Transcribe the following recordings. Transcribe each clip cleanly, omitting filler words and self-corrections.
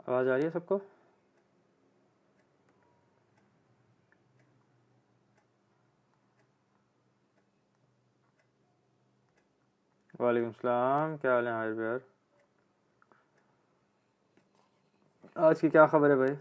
आवाज़ आ रही है सबको? वालेकुम सलाम, क्या हाल है हारिस यार? आज की क्या खबर है भाई?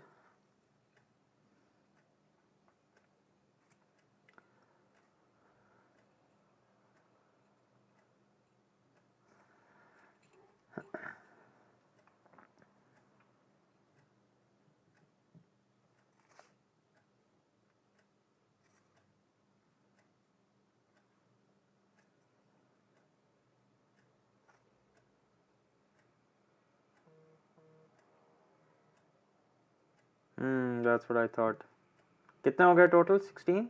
That's what I thought. कितने हो गए टोटल? 16?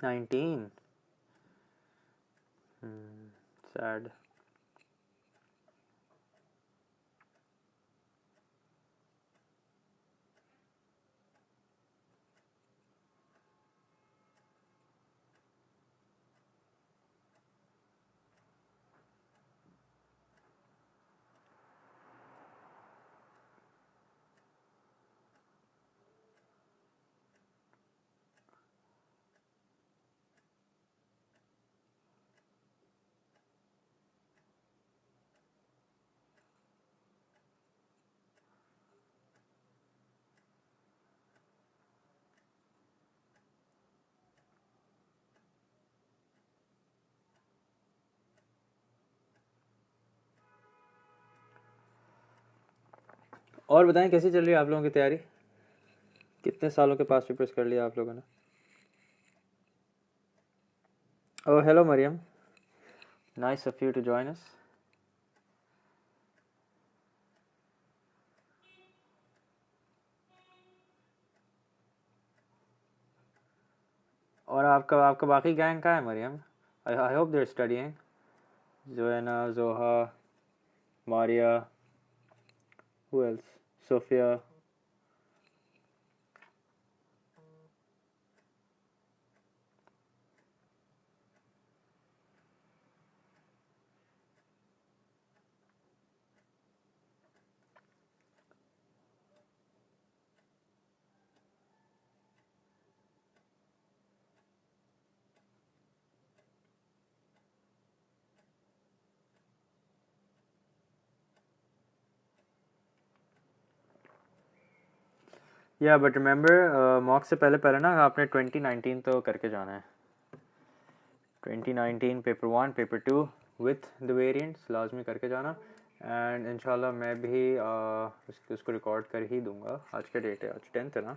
नाइनटीन? सैड। और बताएं, कैसी चल रही है आप लोगों की तैयारी? कितने सालों के पास पेपर्स कर लिया आप लोगों ने? Oh hello Maryam, nice of you to join us. और आपका आपका बाकी गैंग कहाँ है Maryam? I hope they are studying. Joanna, Zoha, Maria, who else? Sofia. या बट रिमेंबर, मॉक से पहले पहले ना आपने 2019 तो करके जाना है। 2019 paper 1 paper 2 with the variants लाजमी करके जाना। एंड इंशाल्लाह मैं भी उसको रिकॉर्ड कर ही दूंगा। आज का डेट है, आज 10th है ना?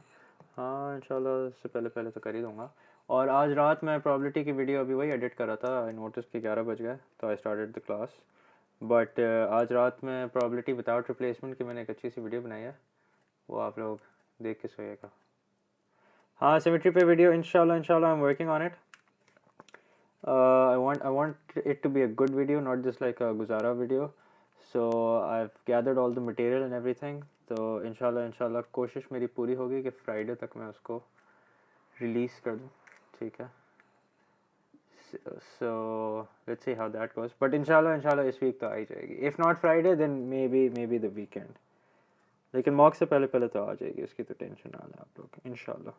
हाँ इंशाल्लाह उससे पहले पहले तो कर ही दूंगा। और आज रात मैं प्रॉबिलिटी की वीडियो अभी वही एडिट कर रहा था। आई नोटिस कि 11 बज गए तो I started the class. But आज रात में प्रॉबिलिटी विदाउट रिप्लेसमेंट की मैंने एक अच्छी सी वीडियो बनाई है, वो आप लोग देख के सोइएगा। हाँ सिमेट्री पे वीडियो इंशाल्लाह इंशाल्लाह I am working on it. I want it to be a good video, not just like a Guzara video. So I've gathered all the material and everything. तो इंशाल्लाह कोशिश मेरी पूरी होगी कि फ्राइडे तक मैं उसको रिलीज़ कर दूँ, ठीक है. So let's see how that goes. But इंशाल्लाह इस वीक तो आ ही जाएगी. If not Friday, then maybe the weekend. लेकिन मॉक से पहले तो आ जाएगी, उसकी तो टेंशन ना लें आप लोग, इंशाल्लाह.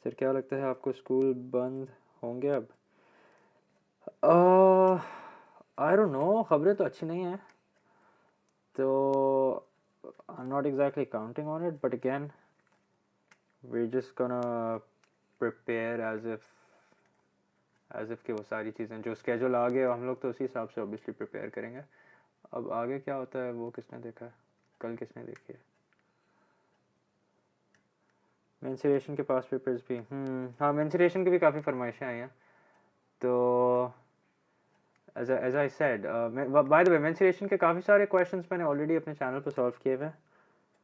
सर क्या लगता है आपको स्कूल बंद होंगे अब? आई डोंट नो, खबरें तो अच्छी नहीं हैं, तो I'm not exactly counting on it, but again we're just gonna prepare as if कि वो सारी चीज़ें जो स्केड्यूल आ गए हम लोग तो उसी हिसाब से ऑब्वियसली प्रिपेयर करेंगे. अब आगे क्या होता है वो किसने देखा है, कल किसने देखी है? मेंसुरेशन के पास पेपर्स भी, हाँ मेंसुरेशन की भी काफ़ी फरमाइशें आई हैं. तो as I said, by the way mensuration के काफ़ी सारे क्वेश्चंस मैंने ऑलरेडी अपने चैनल पर सॉल्व किए हुए हैं,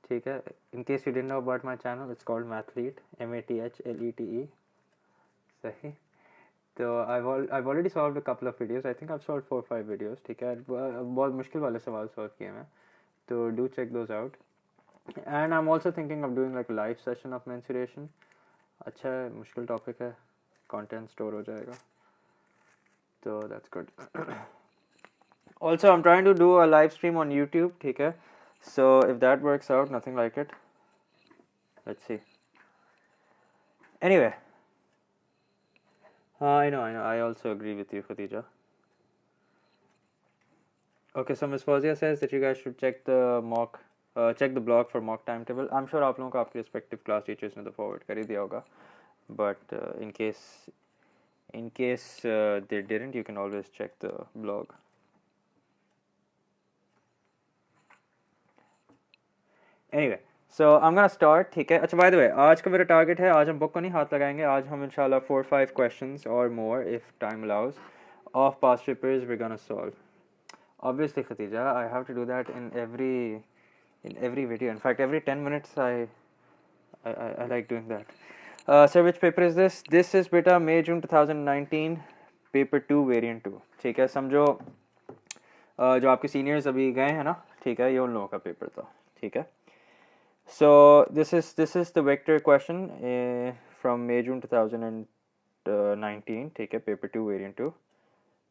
ठीक है. In case you didn't know about my channel, it's called Mathlete, MATHLETE, सही. तो I've already solved a couple of videos. I think I've solved 4 or 5 videos, ठीक है. बहुत मुश्किल वाले सवाल सॉल्व किए मैं, तो do check those out. And I'm also thinking of doing like a live session of mensuration. अच्छा है, मुश्किल टॉपिक है, कंटेंट स्टोर हो जाएगा, तो that's good. Also I'm trying to do a live stream on YouTube, ठीक है. So if that works out, nothing like it. Let's see. Anyway, I know. I also agree with you, Khadija. Okay, so Ms. Fawzia says that you guys should check the blog for mock timetable. I'm sure आप लोगों को आपके respective class teachers ने तो forward कर ही दिया होगा. But in case they didn't, you can always check the blog. Anyway, so I'm gonna start, ठीक है. अच्छा, by the way, आज का मेरा target है, आज हम book को नहीं हाथ लगाएंगे, आज हम इंशाल्लाह 4-5 questions or more, if time allows, of past papers we're gonna solve. Obviously, Khatija, I have to do that in every video. In fact, every 10 minutes I like doing that. Sir, which paper is this? This is beta May June 2019 paper 2 variant 2. ठीक है, समझो जो आपके seniors अभी गए हैं ना, ठीक है, ये उन लोगों का पेपर था, ठीक है. So this is the vector question from May June 2019, ठीक है, paper 2 variant 2.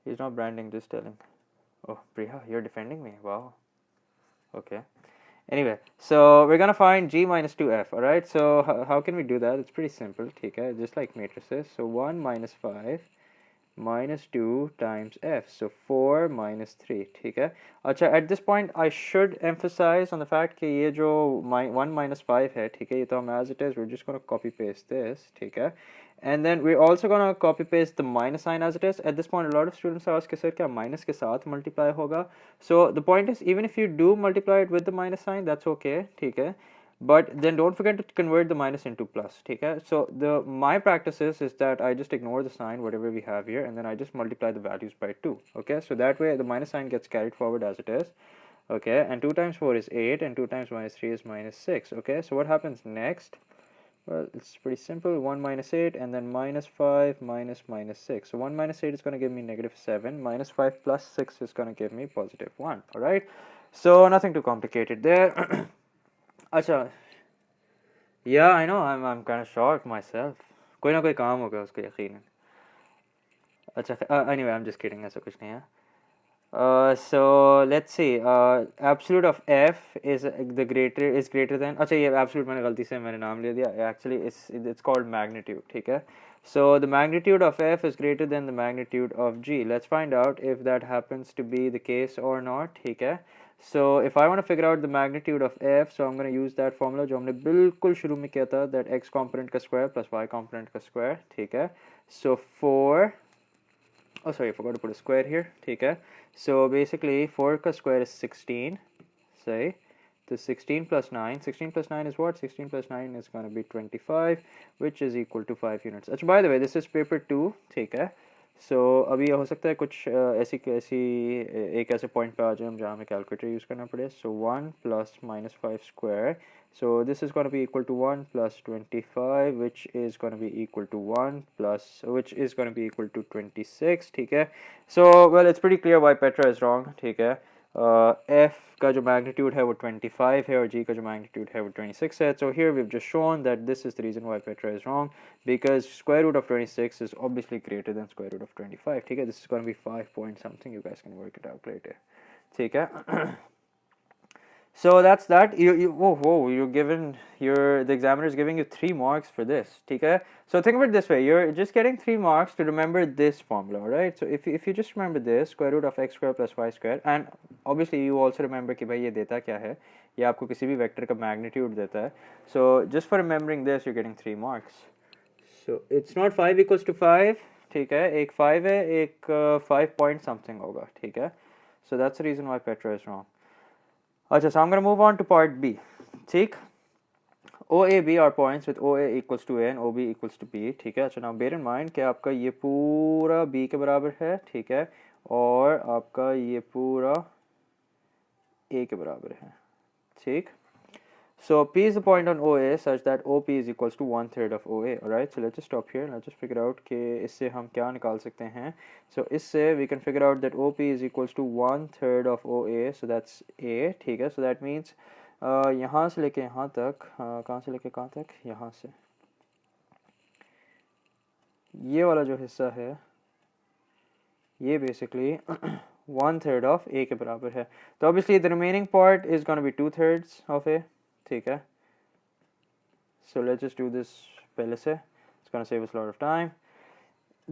He's not branding, just telling. Oh, Priya, you're defending me. Wow. Okay. Anyway, so we're gonna find G minus 2F. All right. So how can we do that? It's pretty simple. Okay, just like matrices. So 1 minus 5 minus 2 times F. So 4 minus 3. Okay. अच्छा, at this point I should emphasize on the fact कि ये जो 1 minus 5 है, ठीक है, ये तो हम as it is, we're just gonna copy paste this, ठीक है. And then we're also gonna copy paste the minus sign as it is. At this point, a lot of students ask, sir, क्या minus के साथ multiply होगा? So the point is, even if you do multiply it with the minus sign, that's okay, ठीक है. But then don't forget to convert the minus into plus, ठीक है. So my practice is that I just ignore the sign, whatever we have here, and then I just multiply the values by 2, okay. So that way the minus sign gets carried forward as it is, okay. And 2 times 4 is 8, and 2 times minus 3 is minus 6, okay. So what happens next? Well, it's pretty simple. 1 minus 8 and then minus 5 minus 6. So 1 minus 8 is going to give me negative 7. Minus 5 plus 6 is going to give me positive 1. Alright? So nothing too complicated there. Acha. Yeah, I know. I'm kind of shocked myself. कोई ना कोई काम होगा उसको यकीनन. अच्छा, anyway, I'm just kidding. ऐसा कुछ नहीं है. So let's see. Absolute of f is greater than. अच्छा, ये absolute मैंने गलती से मैंने नाम ले दिया. Actually, it's called magnitude. ठीक है. So the magnitude of f is greater than the magnitude of g. Let's find out if that happens to be the case or not. ठीक है. So if I want to figure out the magnitude of f, so I'm going to use that formula जो हमने बिल्कुल शुरू में किया था, that x component का square plus y component का square. ठीक है. So 4. Oh, sorry, I forgot to put a square here. ठीक है. So basically 4 का square is 16. Say, the 16 plus 9. 16 plus 9 is what? 16 plus 9 is going to be 25, which is equal to 5 units. By the way, this is paper 2. ठीक है. सो अभी हो सकता है कुछ ऐसी एक ऐसे पॉइंट पे आ जाए हम जहाँ हमें कैलकुलेटर यूज़ करना पड़े. सो 1 plus minus 5 square, so this is going to be equal to 1 plus 25, which is going to be equal to 1 plus, which is going to be equal to 26. ठीक है. So well, it's pretty clear why Petra is wrong. ठीक है. F का जो magnitude है वो 25 है और G का जो magnitude है वो 26 है. So here we've just shown that this is the reason why Petra is wrong, because square root of 26 is obviously greater than square root of 25. ठीक है. This is going to be 5 point something. You guys can work it out later. ठीक है. So that's that. The examiner is giving you 3 marks for this. Okay? So think of it this way: you're just getting 3 marks to remember this formula, right? So if you just remember this, square root of x square plus y square, and obviously you also remember कि भाई ये देता क्या है, ये आपको किसी भी वेक्टर का मैग्नीट्यूड देता है. So just for remembering this, you're getting 3 marks. So it's not 5 equals to 5. ठीक है, एक 5 है, एक 5 point something होगा. ठीक है. So that's the reason why Petra is wrong. अच्छा, so I'm going to move on to part B. ठीक. OAB are points with OA equals to A and OB equals to B. ठीक है. अच्छा, now bear in mind कि आपका ये पूरा B के बराबर है. ठीक है. और आपका ये पूरा A के बराबर है. ठीक. So P is the point on OA such that OP is equals to 1/3 of OA. Alright, so let's just stop here. Let's just figure out कि इससे हम क्या निकाल सकते हैं. So इससे we can figure out that OP is equals to 1/3 of OA. So that's A. ठीक है. So that means यहाँ से लेके यहाँ तक, कहाँ से लेके कहाँ तक, यहाँ से ये वाला जो हिस्सा है ये basically 1/3 of A के बराबर है. तो obviously the remaining part is going to be 2/3 of A. ठीक है. So let's just do this पहले से. It's going to save us a lot of time.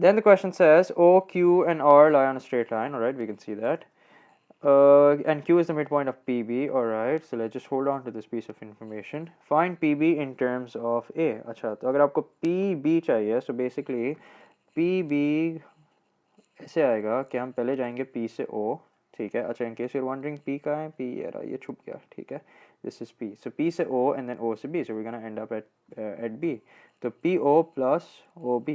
Then the question says O, Q and R lie on a straight line. Alright, we can see that. And Q is the midpoint of PB. Alright, so let's just hold on to this piece of information. Find PB in terms of A. अच्छा, तो अगर आपको PB चाहिए, so basically PB ऐसे आएगा कि हम पहले जाएंगे P से O. ठीक है. अच्छा, in case you're wondering P कहाँ है, P ये रहा, ये छुप गया. ठीक है. This is P. So P से O and then O से B. So we're gonna end up at B. So PO plus OB.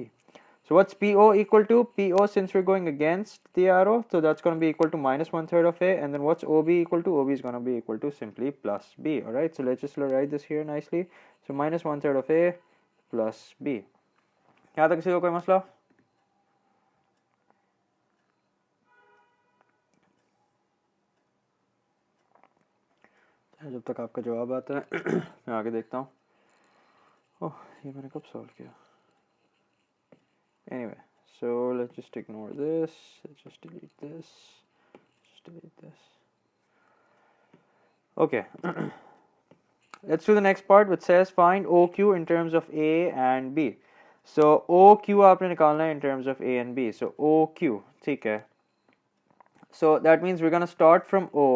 So what's PO equal to? PO, since we're going against the arrow, so that's going to be equal to minus 1/3 of A. And then what's OB equal to? OB is going to be equal to simply plus B. Alright, so let's just write this here nicely. So minus 1/3 of A plus B. यहाँ तक किसी को कोई मसला? जब तक आपका जवाब आता है मैं आगे देखता हूँ. ओह, ये मैंने कब सॉल्व किया? Anyway, so let's just ignore this. Let's just delete this. Just delete this. Okay. Let's do the next part, which says find OQ in terms of A and B. So OQ आपने निकालना है in terms of A and B. So OQ, ठीक है. So that means we're gonna start from O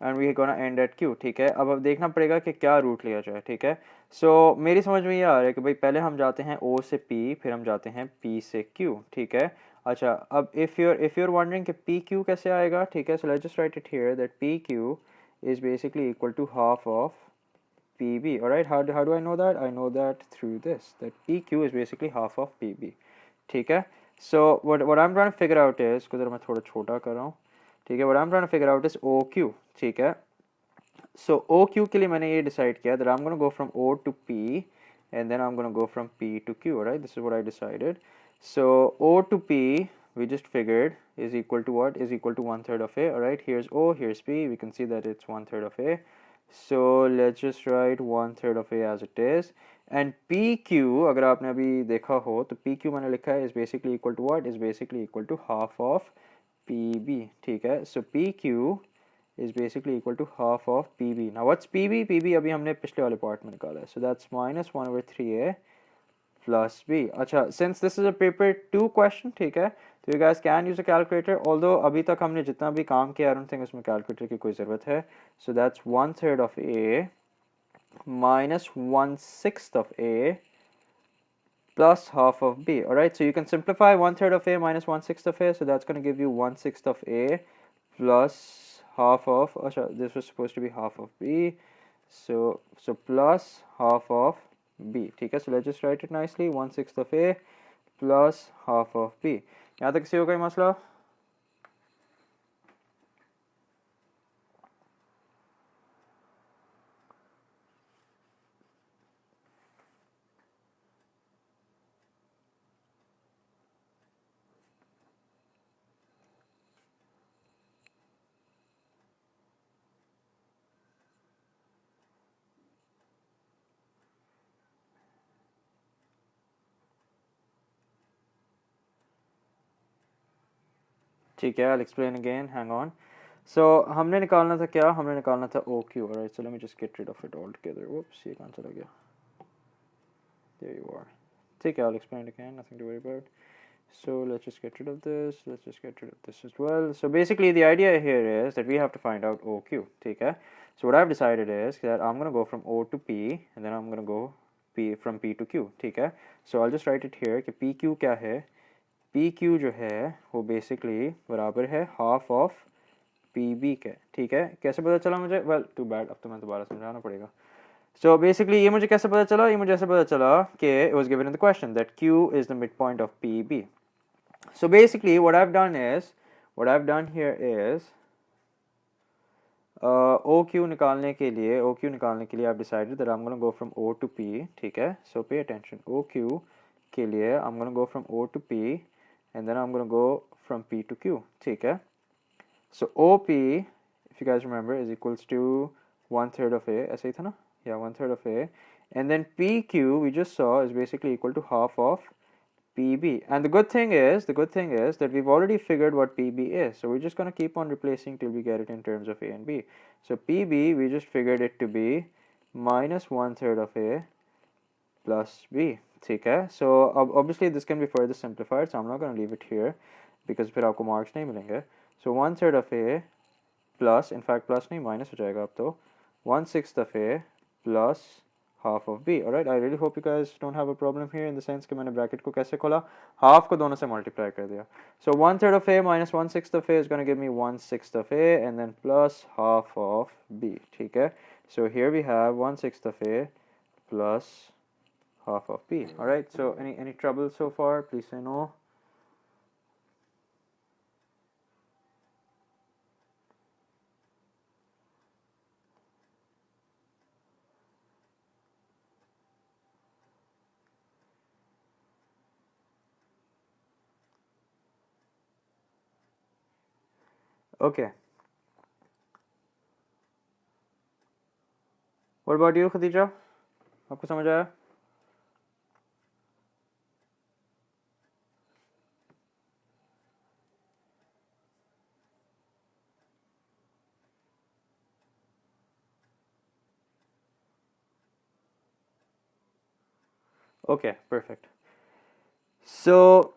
and we're gonna end at Q. ठीक है. अब देखना पड़ेगा कि क्या रूट लिया जाए. ठीक है. So मेरी समझ में ये आ रहा है कि भाई पहले हम जाते हैं O से P, फिर हम जाते हैं P से Q. ठीक है. अच्छा, अब if you're wondering कि PQ कैसे आएगा, ठीक है. So let's just write it here that PQ is basically equal to half of PB. Alright, how do I know that? I know that through this, that PQ is basically half of PB. ठीक है. So what I'm trying to figure out is, को जरा मैं थोड़ा छोटा कर रहा हूँ. ठीक है. What I'm trying to figure out is OQ. ठीक है. So OQ के लिए मैंने ये decide किया that I'm going to go from O to P and then I'm going to go from P to Q. Alright, this is what I decided. So O to P we just figured is equal to what? Is equal to 1/3 of A. Alright, here's O, here's P. We can see that it's 1/3 of A. So let's just write 1/3 of A as it is. And PQ, अगर आपने अभी देखा हो तो PQ मैंने लिखा है is basically equal to what? Is basically equal to half of PB. ठीक है. So PQ is basically equal to half of PB. Now what's PB? PB अभी हमने पिछले वाले पार्ट में निकाला है. So that's minus 1/3A plus B. अच्छा, since this is a paper 2 question, ठीक है, तो you guys can use a calculator. Although अभी तक हमने जितना भी काम किया, I don't think उसमें calculator की कोई ज़रूरत है. So that's 1/3 of A minus 1/6 of A plus half of B. Alright, so you can simplify 1/3 of A minus 1/6 of A. So that's going to give you 1/6 of A plus half of, this was supposed to be half of B. So plus half of B. ठीक है. So let's just write it nicely. 1/6 of A plus half of B. यहाँ तक किसी को कोई मसला? ठीक है, I'll explain again, hang on. So हमने निकालना था क्या? हमने निकालना था OQ. Alright, so let me just get rid of it altogether. Whoops, ये कहाँ चला गया? There you are. ठीक है, I'll explain it again, nothing to worry about. So let's just get rid of this, let's just get rid of this as well. So basically the idea here is that we have to find out OQ, ठीक है? So what I've decided is that I'm going to go from O to P and then I'm going to go from P to Q, ठीक है? So I'll just write it here कि PQ क्या है? PQ जो है वो basically बराबर है half of PB के, ठीक है? कैसे पता चला मुझे? Well, too bad, अब तो मैं दोबारा समझाना पड़ेगा. So basically ये मुझे कैसे पता चला? ये मुझे ऐसे पता चला कि it was given in the question that Q is the midpoint of PB. So basically what I've done here is OQ निकालने के लिए I've decided that I'm going to go from O to P, ठीक है? So pay attention, OQ के लिए I'm going to go from O to P and then I'm going to go from P to Q, ठीक है? So OP, if you guys remember, is equals to 1/3 of A, ऐसा ही था ना? Yeah, 1/3 of A. And then PQ we just saw is basically equal to half of PB. And the good thing is that we've already figured what PB is. So we're just going to keep on replacing till we get it in terms of A and B. So PB, we just figured it to be minus 1/3 of A plus B. ठीक है? So obviously this can be further simplified. So I'm not going to leave it here because फिर आपको marks नहीं मिलेंगे. So 1/3 of A plus, in fact plus नहीं minus हो जाएगा अब तो, 1/6 of A plus half of B. Alright, I really hope you guys don't have a problem here in the sense कि मैंने bracket को कैसे खोला, half को दोनों से multiply कर दिया. So 1/3 of A minus 1/6 of A is going to give me 1/6 of A and then plus half of B. ठीक है? So here we have 1/6 of A plus half of B. Alright, so any trouble so far? Please say no. Okay. What about you, Khadija? आपको समझ आया? Okay, perfect. So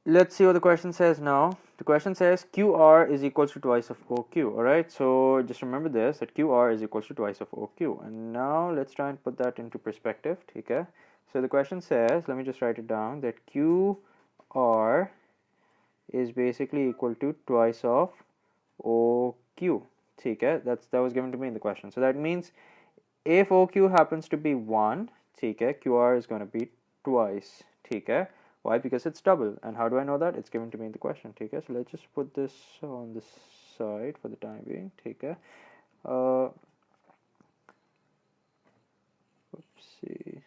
let's see what the question says now. The question says QR is equals to twice of OQ. Alright, so just remember this, that QR is equals to twice of OQ. And now let's try and put that into perspective. Okay, so the question says, let me just write it down, that QR is basically equal to twice of OQ. Okay, that was given to me in the question. So that means if OQ happens to be 1, okay, QR is going to be twice. Okay, why? Because it's double. And how do I know that? It's given to me in the question. Okay, so let's just put this on this side for the time being. Okay, oopsie.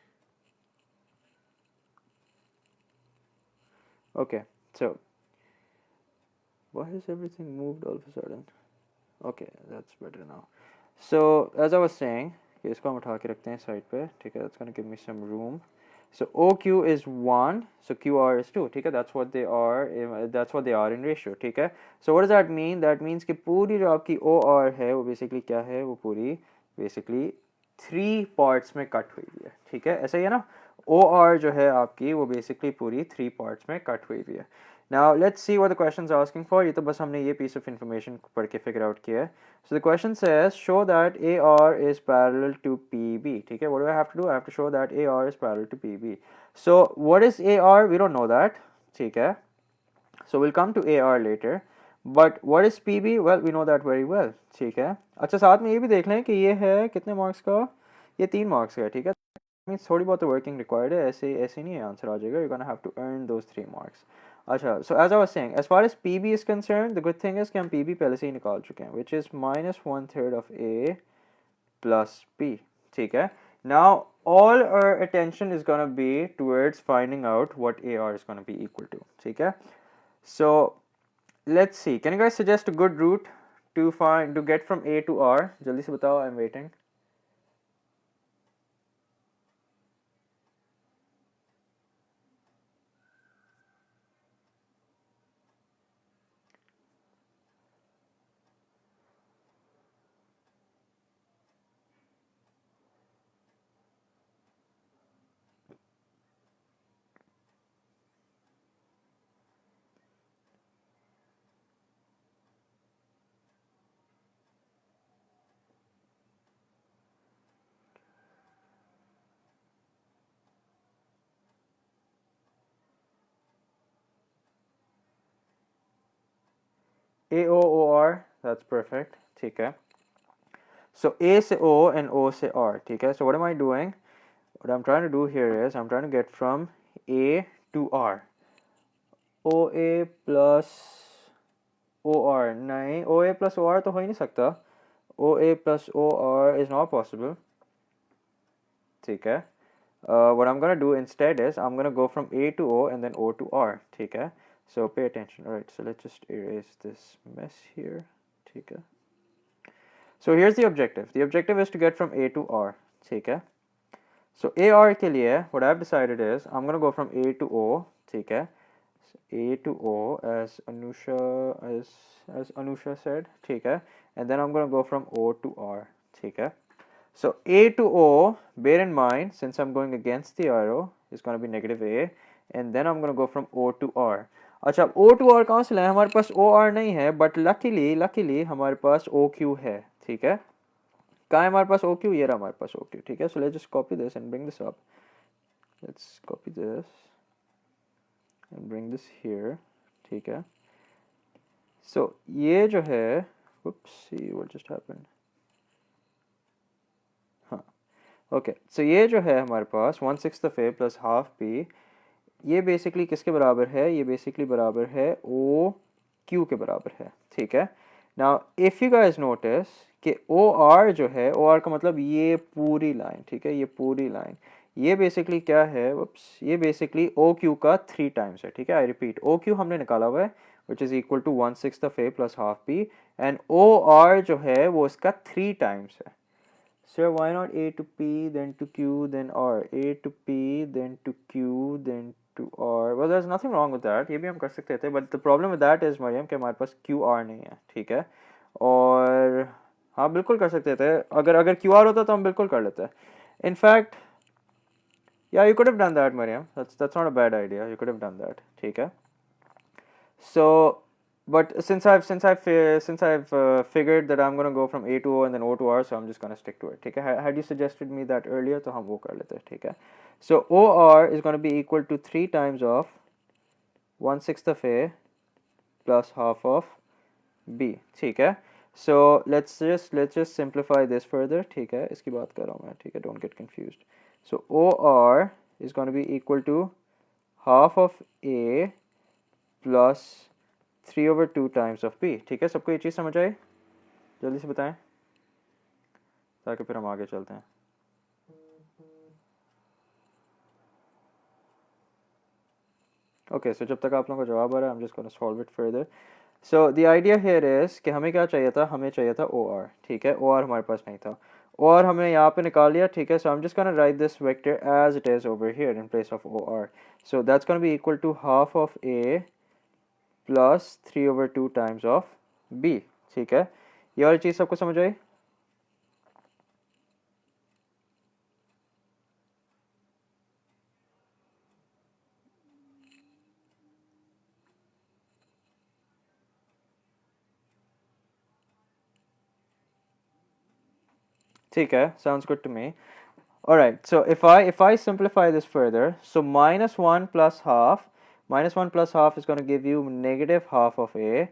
Okay, so why has everything moved all of a sudden? Okay, that's better now. So as I was saying, इसको हम उठा के रखते हैं side पे, ठीक है? That's going to give me some room. So OQ is 1, so QR is 2, ठीक है? That's what they are in ratio, ठीक है? So what does that mean? That means कि पूरी जो आपकी OR है वो basically क्या है? वो पूरी basically 3 parts में कट हुई है, ठीक है? ऐसा ही है ना? OR जो है आपकी वो basically पूरी 3 parts में कट हुई है. Now let's see what the question is asking for. ये तो बस हमने ये piece of information पढ़ के figure out किया है. So the question says show that AR is parallel to PB. ठीक है? What do I have to do? I have to show that AR is parallel to PB. So what is AR? We don't know that. ठीक है? So we'll come to AR later. But what is PB? Well, we know that very well. ठीक है? अच्छा साथ में ये भी देख लें कि ये है कितने मार्क्स का? ये 3 मार्क्स का, ठीक है? Means थोड़ी बहुत वर्किंग रिक्वायर्ड है, ऐसे नहीं आंसर आ जाएगा. You're gonna have to earn those 3 marks. अच्छा, so as I was saying, as far as PB is concerned, the good thing is कि हम PB पहले से ही निकाल चुके हैं, which is minus 1/3 of A plus B. ठीक है? Now all our attention is gonna be towards finding out what AR is gonna be equal to. ठीक है? So let's see. Can you guys suggest a good route to get from A to R? जल्दी से बताओ. I'm waiting. AOOR, that's perfect. ठीक है? So A से O and O से R. ठीक है? So what am I doing? What I'm trying to do here is I'm trying to get from A to R. OA plus OR. नहीं, OA plus OR तो हो ही नहीं सकता. OA plus OR is not possible. ठीक है? What I'm gonna do instead is I'm gonna go from A to O and then O to R. ठीक है? So pay attention. Alright, so let's just erase this mess here. ठीक है? So here's the objective. The objective is to get from A to R. ठीक है? So AR के लिए what I've decided is I'm gonna go from A to O. ठीक है? So A to O as Anusha said. ठीक है? And then I'm gonna go from O to R. ठीक है? So A to O, bear in mind, since I'm going against the arrow, is going to be negative A, and then I'm going to go from O to R. अच्छा, O to R कहाँ से लाए? हमारे पास OR नहीं है, but luckily हमारे पास OQ है, ठीक है? कहाँ है हमारे पास OQ? ये रहा हमारे पास OQ, ठीक है? So let's just copy this and bring this up. Let's copy this and bring this here, ठीक है? So ये जो है, whoopsie, what just happened? Okay, so ये जो है हमारे पास 1/6 of A plus half b, ये बेसिकली किसके बराबर है? ये बेसिकली बराबर है ओ क्यू के बराबर है, ठीक है? Now if you guys notice कि ओ आर जो है, ओ आर का मतलब ये पूरी लाइन, ठीक है? ये पूरी लाइन, ये बेसिकली क्या है? ये बेसिकली ओ क्यू का 3 टाइम्स है, ठीक है? आई रिपीट, ओ क्यू हमने निकाला हुआ है which is equal to 1/6 of A plus half B, and O R जो है वो इसका 3 टाइम्स है. Sir, why not A to P, then to Q, then R? A to P, then to Q, then to R. Well, there's nothing wrong with that. ये भी हम कर सकते थे. But the problem with that is, Maryam, कि हमारे पास QR नहीं है, ठीक है? और हाँ, बिल्कुल कर सकते थे. अगर QR होता तो हम बिल्कुल कर लेते. In fact, yeah, you could have done that, Mariam. That's not a bad idea. You could have done that, ठीक है? So, but since I've figured that I'm gonna go from A to O and then O to R, so I'm just gonna stick to it. ठीक है? Had you suggested me that earlier, तो हम वो कर लेते हैं, ठीक है? So OR is gonna be equal to 3 times of 1/6 of A plus half of B. ठीक है? So let's just simplify this further. ठीक है? इसकी बात कर रहा हूँ मैं, ठीक है? Don't get confused. So OR is gonna be equal to half of A plus 3/2 times of B. ठीक है? सबको ये चीज़ समझ आई? जल्दी से बताएं ताकि फिर हम आगे चलते हैं. ओके, सो जब तक आप लोगों का जवाब आ रहा है, I'm just gonna solve it further. So the idea here is कि हमें क्या चाहिए था? हमें चाहिए था OR, ठीक है? OR हमारे पास नहीं था. OR हमने यहाँ पे निकाल लिया, ठीक है? So I'm just gonna write this vector as it is over here in place of OR. So that's gonna be equal to half of A plus 3/2 times of B. ठीक है? ये वाली चीज़ सबको समझ आई? ठीक है? Sounds good to me. All right, so if I simplify this further, so -1 plus half is going to give you negative half of A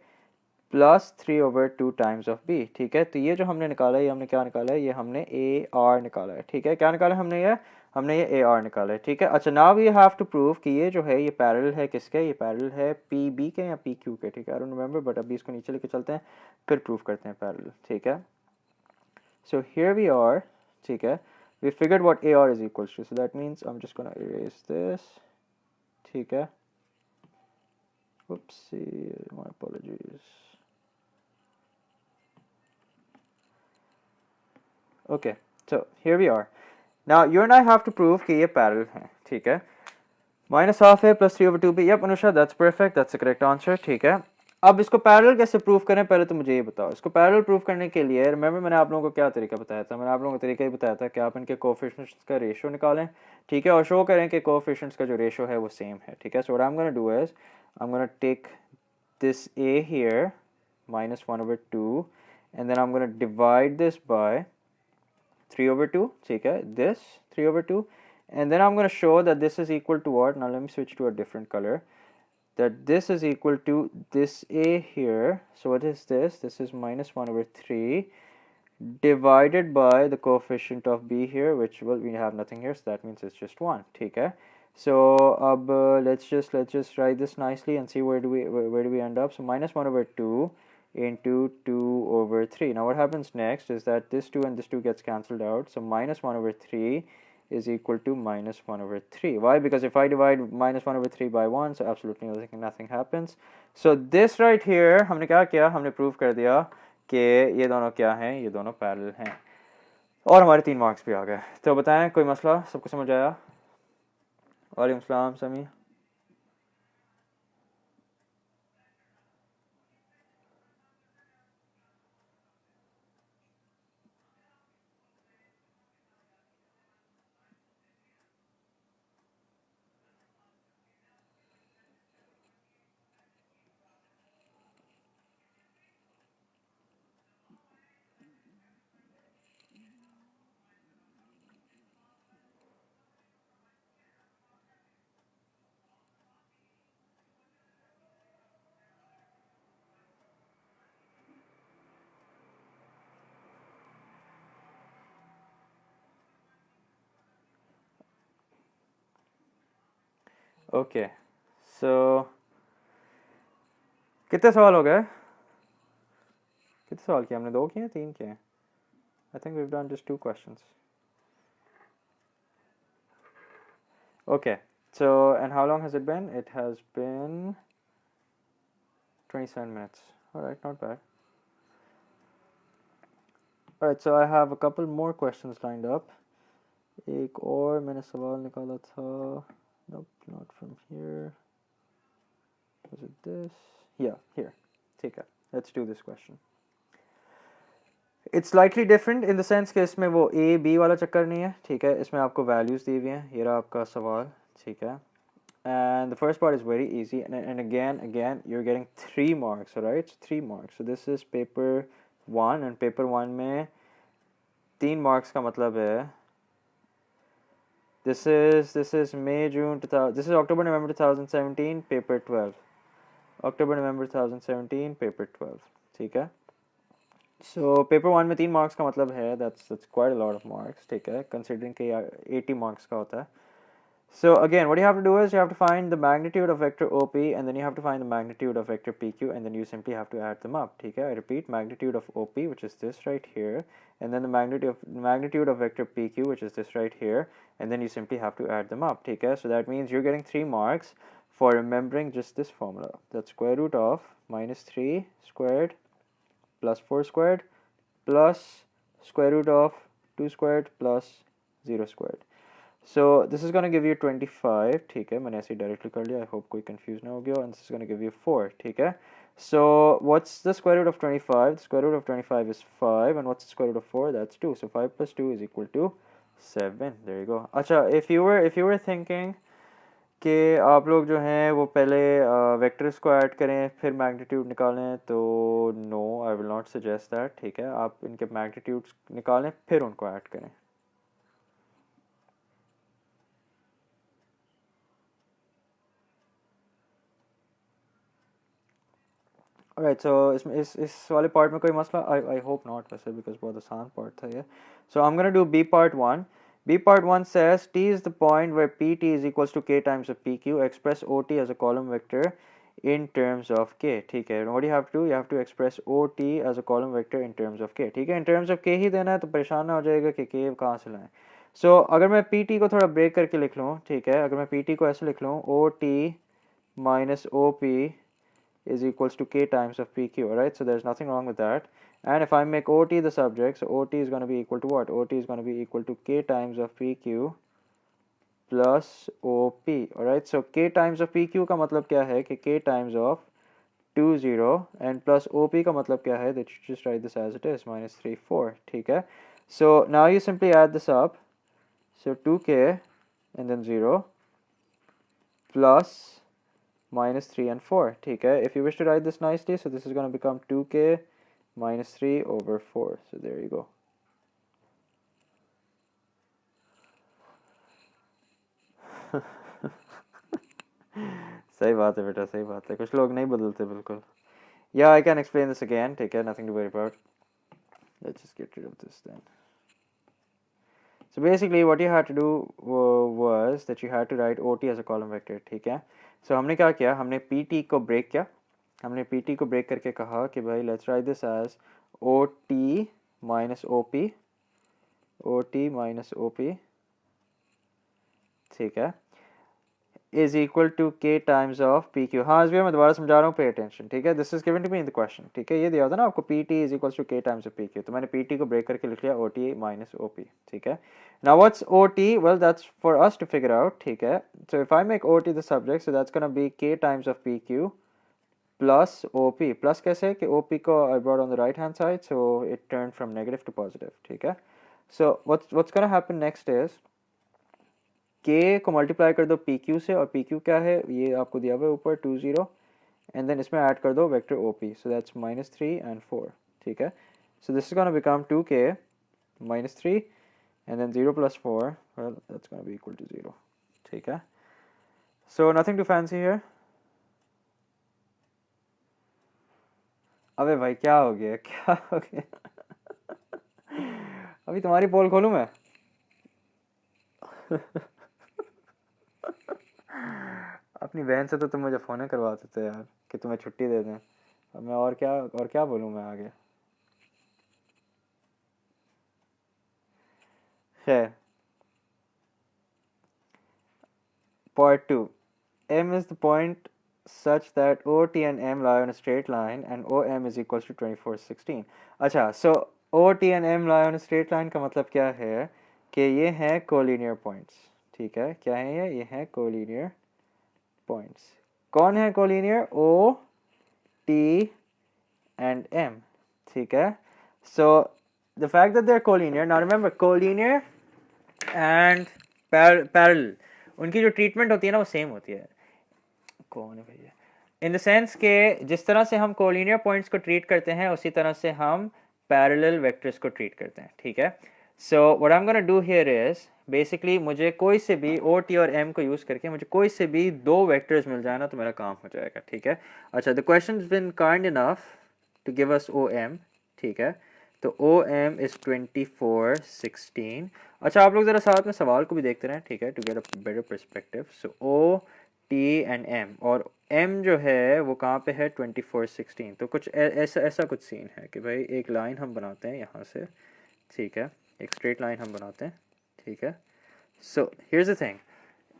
plus 3/2 times of B, ठीक है। तो ये जो हमने निकाला है, ये हमने क्या निकाला है, ये हमने ए आर निकाला है, ठीक है। क्या निकाला हमने ये ए आर निकाला है, ठीक है। अच्छा, now we have to prove कि ये जो है ये पैरेलल है किसके, ये पैरेलल है पी बी के या पी क्यू के, ठीक है। आई डोंट रिमेंबर, बट अभी इसको नीचे लेके चलते हैं, फिर प्रूव करते हैं पैरेलल, ठीक है। सो हियर वी आर, ठीक है। We figured what A R is equals to, so that means I am just gonna erase this, ठीक है। Whoopsie, my apologies. Okay, so here we are. Now you and I have to prove कि ये parallel हैं, ठीक है। -12 है plus 3/2b. Yep, Anusha, that's perfect, that's the correct answer, ठीक है। अब इसको पैरेलल कैसे प्रूव करें, पहले तो मुझे ये बताओ। इसको पैरेलल प्रूव करने के लिए रिमेंबर मैंने आप लोगों को क्या तरीका बताया था, मैंने आप लोगों को तरीका ही बताया था कि आप इनके कोएफिशिएंट्स का रेशियो निकालें, ठीक है, और शो करें कि कोएफिशिएंट्स का जो रेशियो है वो सेम है, ठीक है। So what I am gonna do is I am gonna take this a here -1/2, and then I'm going to divide this by 3/2, ठीक है, this 3/2, and then I'm going to show that this is equal to what. Now let me switch to a different color, that this is equal to this a here. So what is this? This is -1/3 divided by the coefficient of b here, which, well, we have nothing here, so that means it's just 1, ठीक है। So let's just write this nicely and see where do we end up. So -1/2 into 2/3. Now what happens next is that this 2 and this 2 gets cancelled out, so -1/3 is equal to -1/3. Why? Because if I divide -1/3 by 1, so absolutely nothing happens. So this right here हमने क्या किया, हमने prove कर दिया कि ये दोनों क्या हैं, ये दोनों पैरेलल हैं, और हमारे 3 मार्क्स भी आ गए। तो बताएं, कोई मसला, सबको समझ आया? वालेकुम सलाम समी। ओके, सो कितने सवाल हो गए, कितने सवाल किए हमने, 2 किए 3 किए? I think we have done just 2 questions. Okay, so and how long has it been? It has been 27 minutes. All right, not bad. All right, so I have a couple more questions lined up. एक और मैंने सवाल निकाला था, nope, not from here. Was it this? Yeah, here, ठीक है, let's do this question. It's slightly different in the sense कि इसमें वो a b वाला चक्कर नहीं है, ठीक है। इसमें आपको वैल्यूज दी हुई हैं, ये रहा आपका सवाल, ठीक है। And the first part is very easy, and again you're getting 3 marks, all right? So 3 marks. So this is paper 1, and paper 1 में 3 marks का मतलब है this is May June 2000, this is October November 2017 paper 12, October November 2017 paper 12, ठीक है। So paper 1 में 3 marks का मतलब है that's quite a lot of marks, ठीक है, considering कि 80 marks का होता है। So again, what you have to do is you have to find the magnitude of vector OP, and then you have to find the magnitude of vector PQ, and then you simply have to add them up, ठीक है। I repeat, magnitude of OP, which is this right here, and then the magnitude of vector PQ, which is this right here, and then you simply have to add them up, ठीक है। So that means you're getting 3 marks for remembering just this formula. That's square root of -3 squared plus 4 squared plus square root of 2 squared plus 0 squared. So this is going to give you 25, ठीक है, मैंने ऐसे directly कर लिया, I hope कोई confused ना हो गया, and this is going to give you 4, ठीक है। So what's the square root of 25? The square root of 25 is 5, and what's the square root of 4? That's 2. So 5 plus 2 is equal to 7. There you go. अच्छा, if you were thinking कि आप लोग जो हैं वो पहले वेक्टर्स को add करें फिर मैग्नीट्यूड निकालें, तो no, I will not suggest that, ठीक है। आप इनके मैग्नीट्यूड्स निकालें फिर उनको ऐड करें। राइट, सो इसमें इस वाले पार्ट में कोई मसला, आई होप नॉट वैसे, बिकॉज बहुत आसान पार्ट था ये. So I am gonna do B part one. B part 1 says T is the point where PT is equals to K times of PQ. Express OT as a column vector in terms of K. ठीक है. What do you have to do? You have to express OT as a column vector in terms of K. ठीक है. In terms of K ही देना है तो परेशान ना हो जाएगा कि K कहाँ से लाएं. So अगर मैं PT को थोड़ा ब्रेक करके लिख लूँ, ठीक है, अगर मैं PT को ऐसे लिख लूँ, OT minus OP is equals to K times of PQ, alright? So there's nothing wrong with that. And if I make OT the subject, so OT is going to be equal to what? OT is going to be equal to K times of PQ plus OP, alright? So K times of PQ का मतलब क्या है कि K times of 2 0 and plus OP का मतलब क्या है, that you just write this as it is, minus 3 4, ठीक है? So now you simply add this up. So 2K and then 0 plus minus 3 and 4, ठीक है? If you wish to write this nicely, so this is going to become 2K minus 3 over 4. So there you go. सही बात है बेटा, सही बात है. कुछ लोग नहीं बदलते बिल्कुल. Yeah, I can explain this again. ठीक है, nothing to worry about. Let's just get rid of this then. So basically what you had to do was that you had to write OT as a column vector, ठीक है? So हमने क्या किया, हमने PT को break किया. हमने PT को ब्रेक करके कहा कि भाई let's write this as OT minus OP, OT minus OP, ठीक है, is equal to K times of PQ. हाँ, इस बार मैं दोबारा समझा रहा हूँ, pay attention, ठीक है? This is given to me in the question, ठीक है? ये दिया था ना आपको, PT is equals to K times of PQ. तो मैंने PT को ब्रेक करके लिख लिया OT minus OP, ठीक है? Now what's OT? Well, that's for us to figure out, ठीक है? So if I make OT the subject, so that's gonna be K times of PQ plus OP. Plus कैसे कि OP को I brought on the right hand side, so it turned from negative to positive, ठीक है? So what's gonna happen next is K को multiply कर दो PQ से, और PQ क्या है ये आपको दिया हुआ है ऊपर 2 0, एंड देन इसमें ऐड कर दो vector OP, so that's minus 3 and 4, ठीक है? So this is going to become 2K minus 3 and then 0 plus 4, well that's going to be equal to 0, ठीक है? So nothing too fancy here. अबे भाई क्या हो गया, क्या हो गया? अभी तुम्हारी पोल खोलूं मैं? अपनी बहन से तो तुम मुझे फ़ोन करवा देते यार कि तुम्हें छुट्टी दे दें. अब मैं और क्या बोलूँ मैं आगे. खैर, part 2. M is the point such that OT and M lie on a straight line and OM is equals to 24 16. अच्छा, so OT and M lie on a straight line का मतलब क्या है कि ये हैं कोलिनियर पॉइंट्स, ठीक है? क्या है ये हैं कोलिनियर पॉइंट्स. कौन है collinear? O, T and M, ठीक है? So the fact that they're collinear, now remember collinear and parallel, उनकी जो ट्रीटमेंट होती है ना वो सेम होती है. कौन है भैया? इन द सेंस के जिस तरह से हम कोलिनियर पॉइंट्स को ट्रीट करते हैं उसी तरह से हम पैरेलल वेक्टर्स को ट्रीट करते हैं, ठीक है? So what I am gonna do here is basically मुझे कोई से भी OT और M को यूज़ करके मुझे कोई से भी दो वेक्टर्स मिल जाए ना तो मेरा काम हो जाएगा, ठीक है? अच्छा, the question is been kind enough to give us OM, ठीक है? तो OM इज 24 16. अच्छा, आप लोग ज़रा साथ में सवाल को भी देखते रहें, ठीक है, to get a better perspective. So OT and M, और M जो है वो कहाँ पे है? 24 16. तो कुछ ऐसा कुछ सीन है कि भाई एक लाइन हम बनाते हैं यहाँ से, ठीक है, एक स्ट्रेट लाइन हम बनाते हैं, ठीक है? So here's the thing,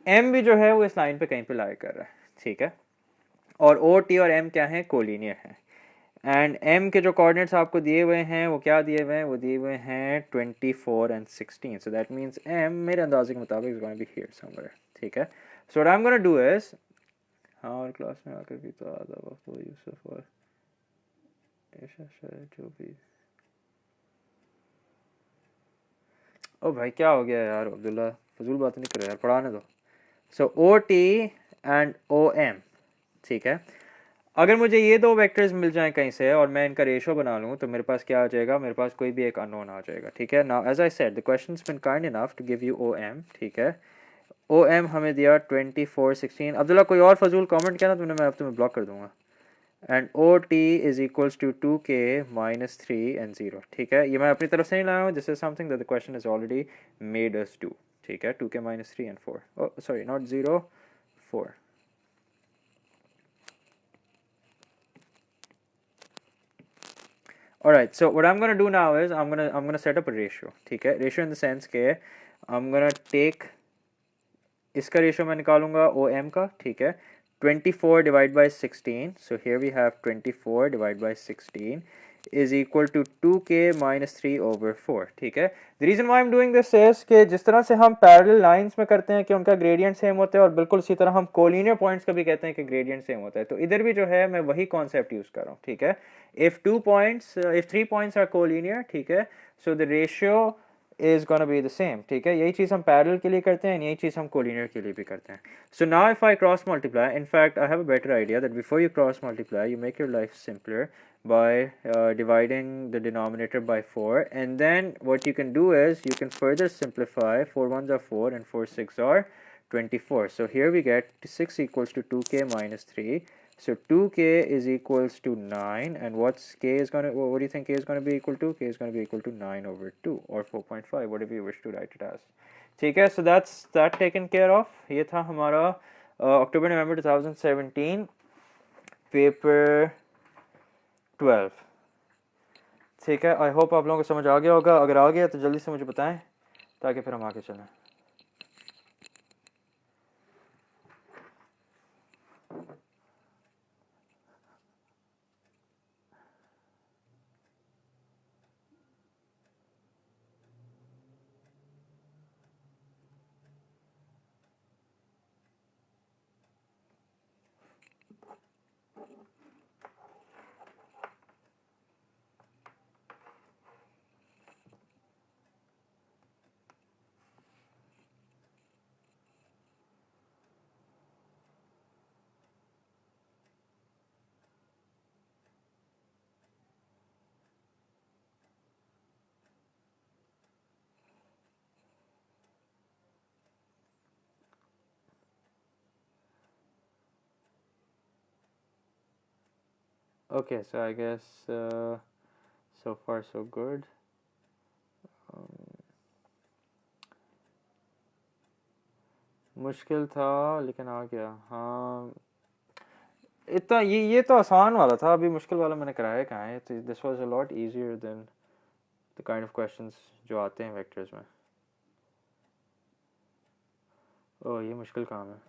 M भी जो है वो इस लाइन पे कहीं पे लाई कर रहा है, ठीक है? और OT और M क्या है? कोलिनियर है. एंड M के जो कोऑर्डिनेट्स आपको दिए हुए हैं वो क्या दिए हुए हैं? वो दिए हुए हैं 24 and 16. So that means M मेरे अंदाजे के मुताबिक is going to be here somewhere, ठीक है? So what I am gonna do is, हाँ, और क्लास में आकर भी तो आधा वक्त वो यूसुफ और जो भी. ओ भाई क्या हो गया यार अब्दुल्ला, फजूल बात नहीं करो यार, पढ़ाने दो. सो OT एंड OM, ठीक है? अगर मुझे ये दो वेक्टर्स मिल जाएं कहीं से और मैं इनका रेशो बना लूँ तो मेरे पास क्या आ जाएगा? मेरे पास कोई भी एक अननोन आ जाएगा, ठीक है? Now as I said the question's been kind enough to give you OM, ठीक है? OM हमें दिया 24 16. अब्दुल्ला कोई और फजूल कमेंट किया ना तुमने, मैं अब तुम्हें ब्लॉक कर दूंगा. And O T is equals to 2k minus 3 and 0. ठीक है, ये मैं अपनी तरफ से नहीं लाया हूँ, this is something that the question is already made us do. ठीक है, 2k minus 3 and 4. Oh sorry, not 0, 4. Alright, so what I'm gonna do now is I'm gonna set up a ratio. ठीक है, ratio in the sense के I'm gonna take, इसका ratio मैं निकालूंगा O M का. ठीक है, 24 divide by 16. So here we have 24 divide by 16 is equal to 2k minus 3 over 4. ठीक है, the reason why am doing this is कि जिस तरह से हम पैरेलल लाइंस में करते हैं कि उनका ग्रेडियंट सेम होता है, और बिल्कुल उसी तरह हम कोलिनियर पॉइंट्स का भी कहते हैं कि ग्रेडियंट सेम होता है, तो इधर भी जो है मैं वही कॉन्सेप्ट यूज़ कर रहा हूँ. ठीक है, इफ़ 3 points आर कोलिनियर, ठीक है, so the ratio is gonna be the same. ठीक है, यही चीज़ हम पैरेलल के लिए करते हैं, यही चीज़ हम कोलिनियर के लिए भी करते हैं. So now if I cross multiply, in fact I have a better idea that before you cross multiply you make your life simpler by dividing the denominator by 4, and then what you can do is you can further simplify. 4 ones are 4 and 4 6 are 24. So here we get 6 equals to 2k minus 3. So 2k is equals to 9, and what's k is going to, what do you think k is going to be equal to? K is going to be equal to 9 over 2 or 4.5, whatever you wish to write it as. ठीक है, so that's that taken care of. ये था हमारा अक्टूबर नवंबर 2017 paper 12. ठीक है, I hope आप लोगों को समझ आ गया होगा. अगर आ गया तो जल्दी से मुझे बताएं ताकि फिर हम आगे चलें. Okay, so I guess so far so good. मुश्किल था लेकिन आ गया. हाँ, इतना ये तो आसान वाला था, अभी मुश्किल वाला मैंने कराया कहाँ है. This was a lot easier than the kind of questions जो आते हैं वेक्टर्स में. ओह, ये मुश्किल काम है.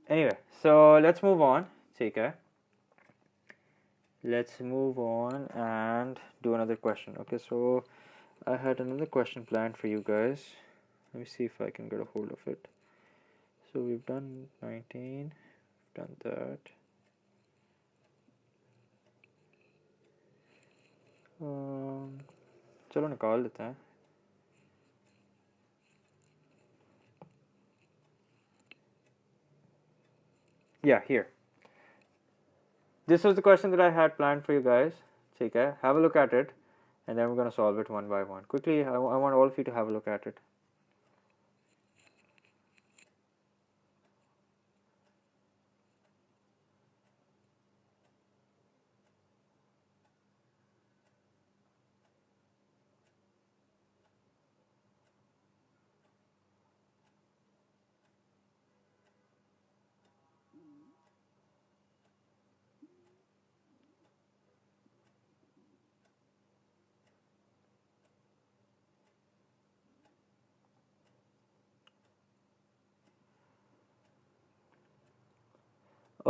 Anyway, so let's move on. ठीक है, let's move on and do another question. Okay, so I had another question planned for you guys. Let me see if I can get a hold of it. So we've done 19, we've done that. चलो निकाल देते हैं. Yeah, here. This was the question that I had planned for you guys. ठीक है, have a look at it, and then we're going to solve it one by one. Quickly, I want all of you to have a look at it.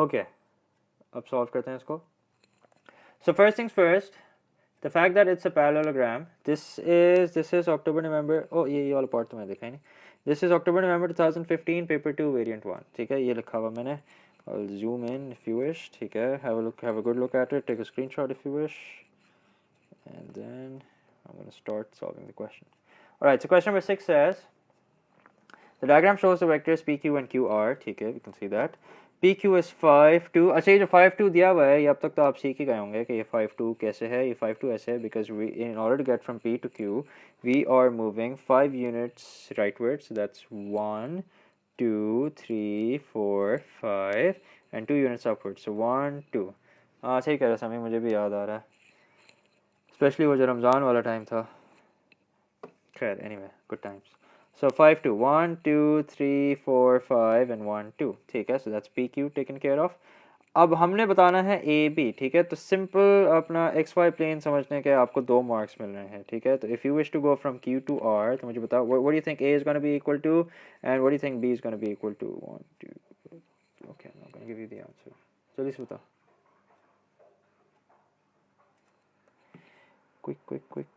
Okay, अब solve करते हैं इसको. So first things first, the fact that it's a parallelogram. This is October November. Oh, ये वाला part तो मैंने देखा ही नहीं. This is October November 2015 paper 2 variant 1. ठीक है, ये लिखा हुआ मैंने. I'll zoom in if you wish. ठीक है, have a good look at it. Take a screenshot if you wish, and then I'm going to start solving the question. All right, so question number 6 says the diagram shows the vectors PQ and QR. ठीक है, we can see that. PQ is 5 2। अच्छा ये जो 5 2 दिया हुआ है ये अब तक तो आप सीख ही गए होंगे कि ये 5 2 कैसे है। ये 5 2 ऐसे है because we in order to get from P to Q we are moving 5 units rightwards, so that's 1 2 3 4 5 and 2 units upwards, so 1 2। हाँ सही कह रहा समय, मुझे भी याद आ रहा है, स्पेशली वो जो रमज़ान वाला टाइम था। खैर anyway good times. So 5 2 1 2 3 4 5 and 1 2, ठीक है। So that's PQ taken care of। अब हमने बताना है AB, ठीक है। तो सिंपल अपना XY प्लेन समझने के आपको 2 मार्क्स मिल रहे हैं, ठीक है। तो if you wish to go from Q to R तो मुझे बताओ what do you think A is going to be equal to and what do you think B is going to be equal to। 1 2 okay, I'm not going to give you the answer, जल्दी से बताओ, quick।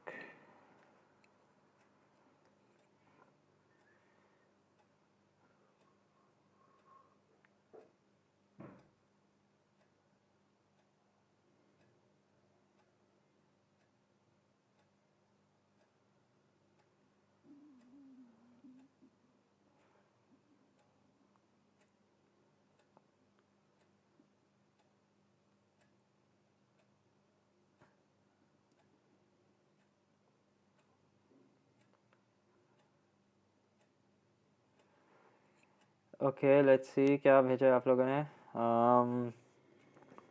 Okay let's see क्या भेजा है आप लोगों ने।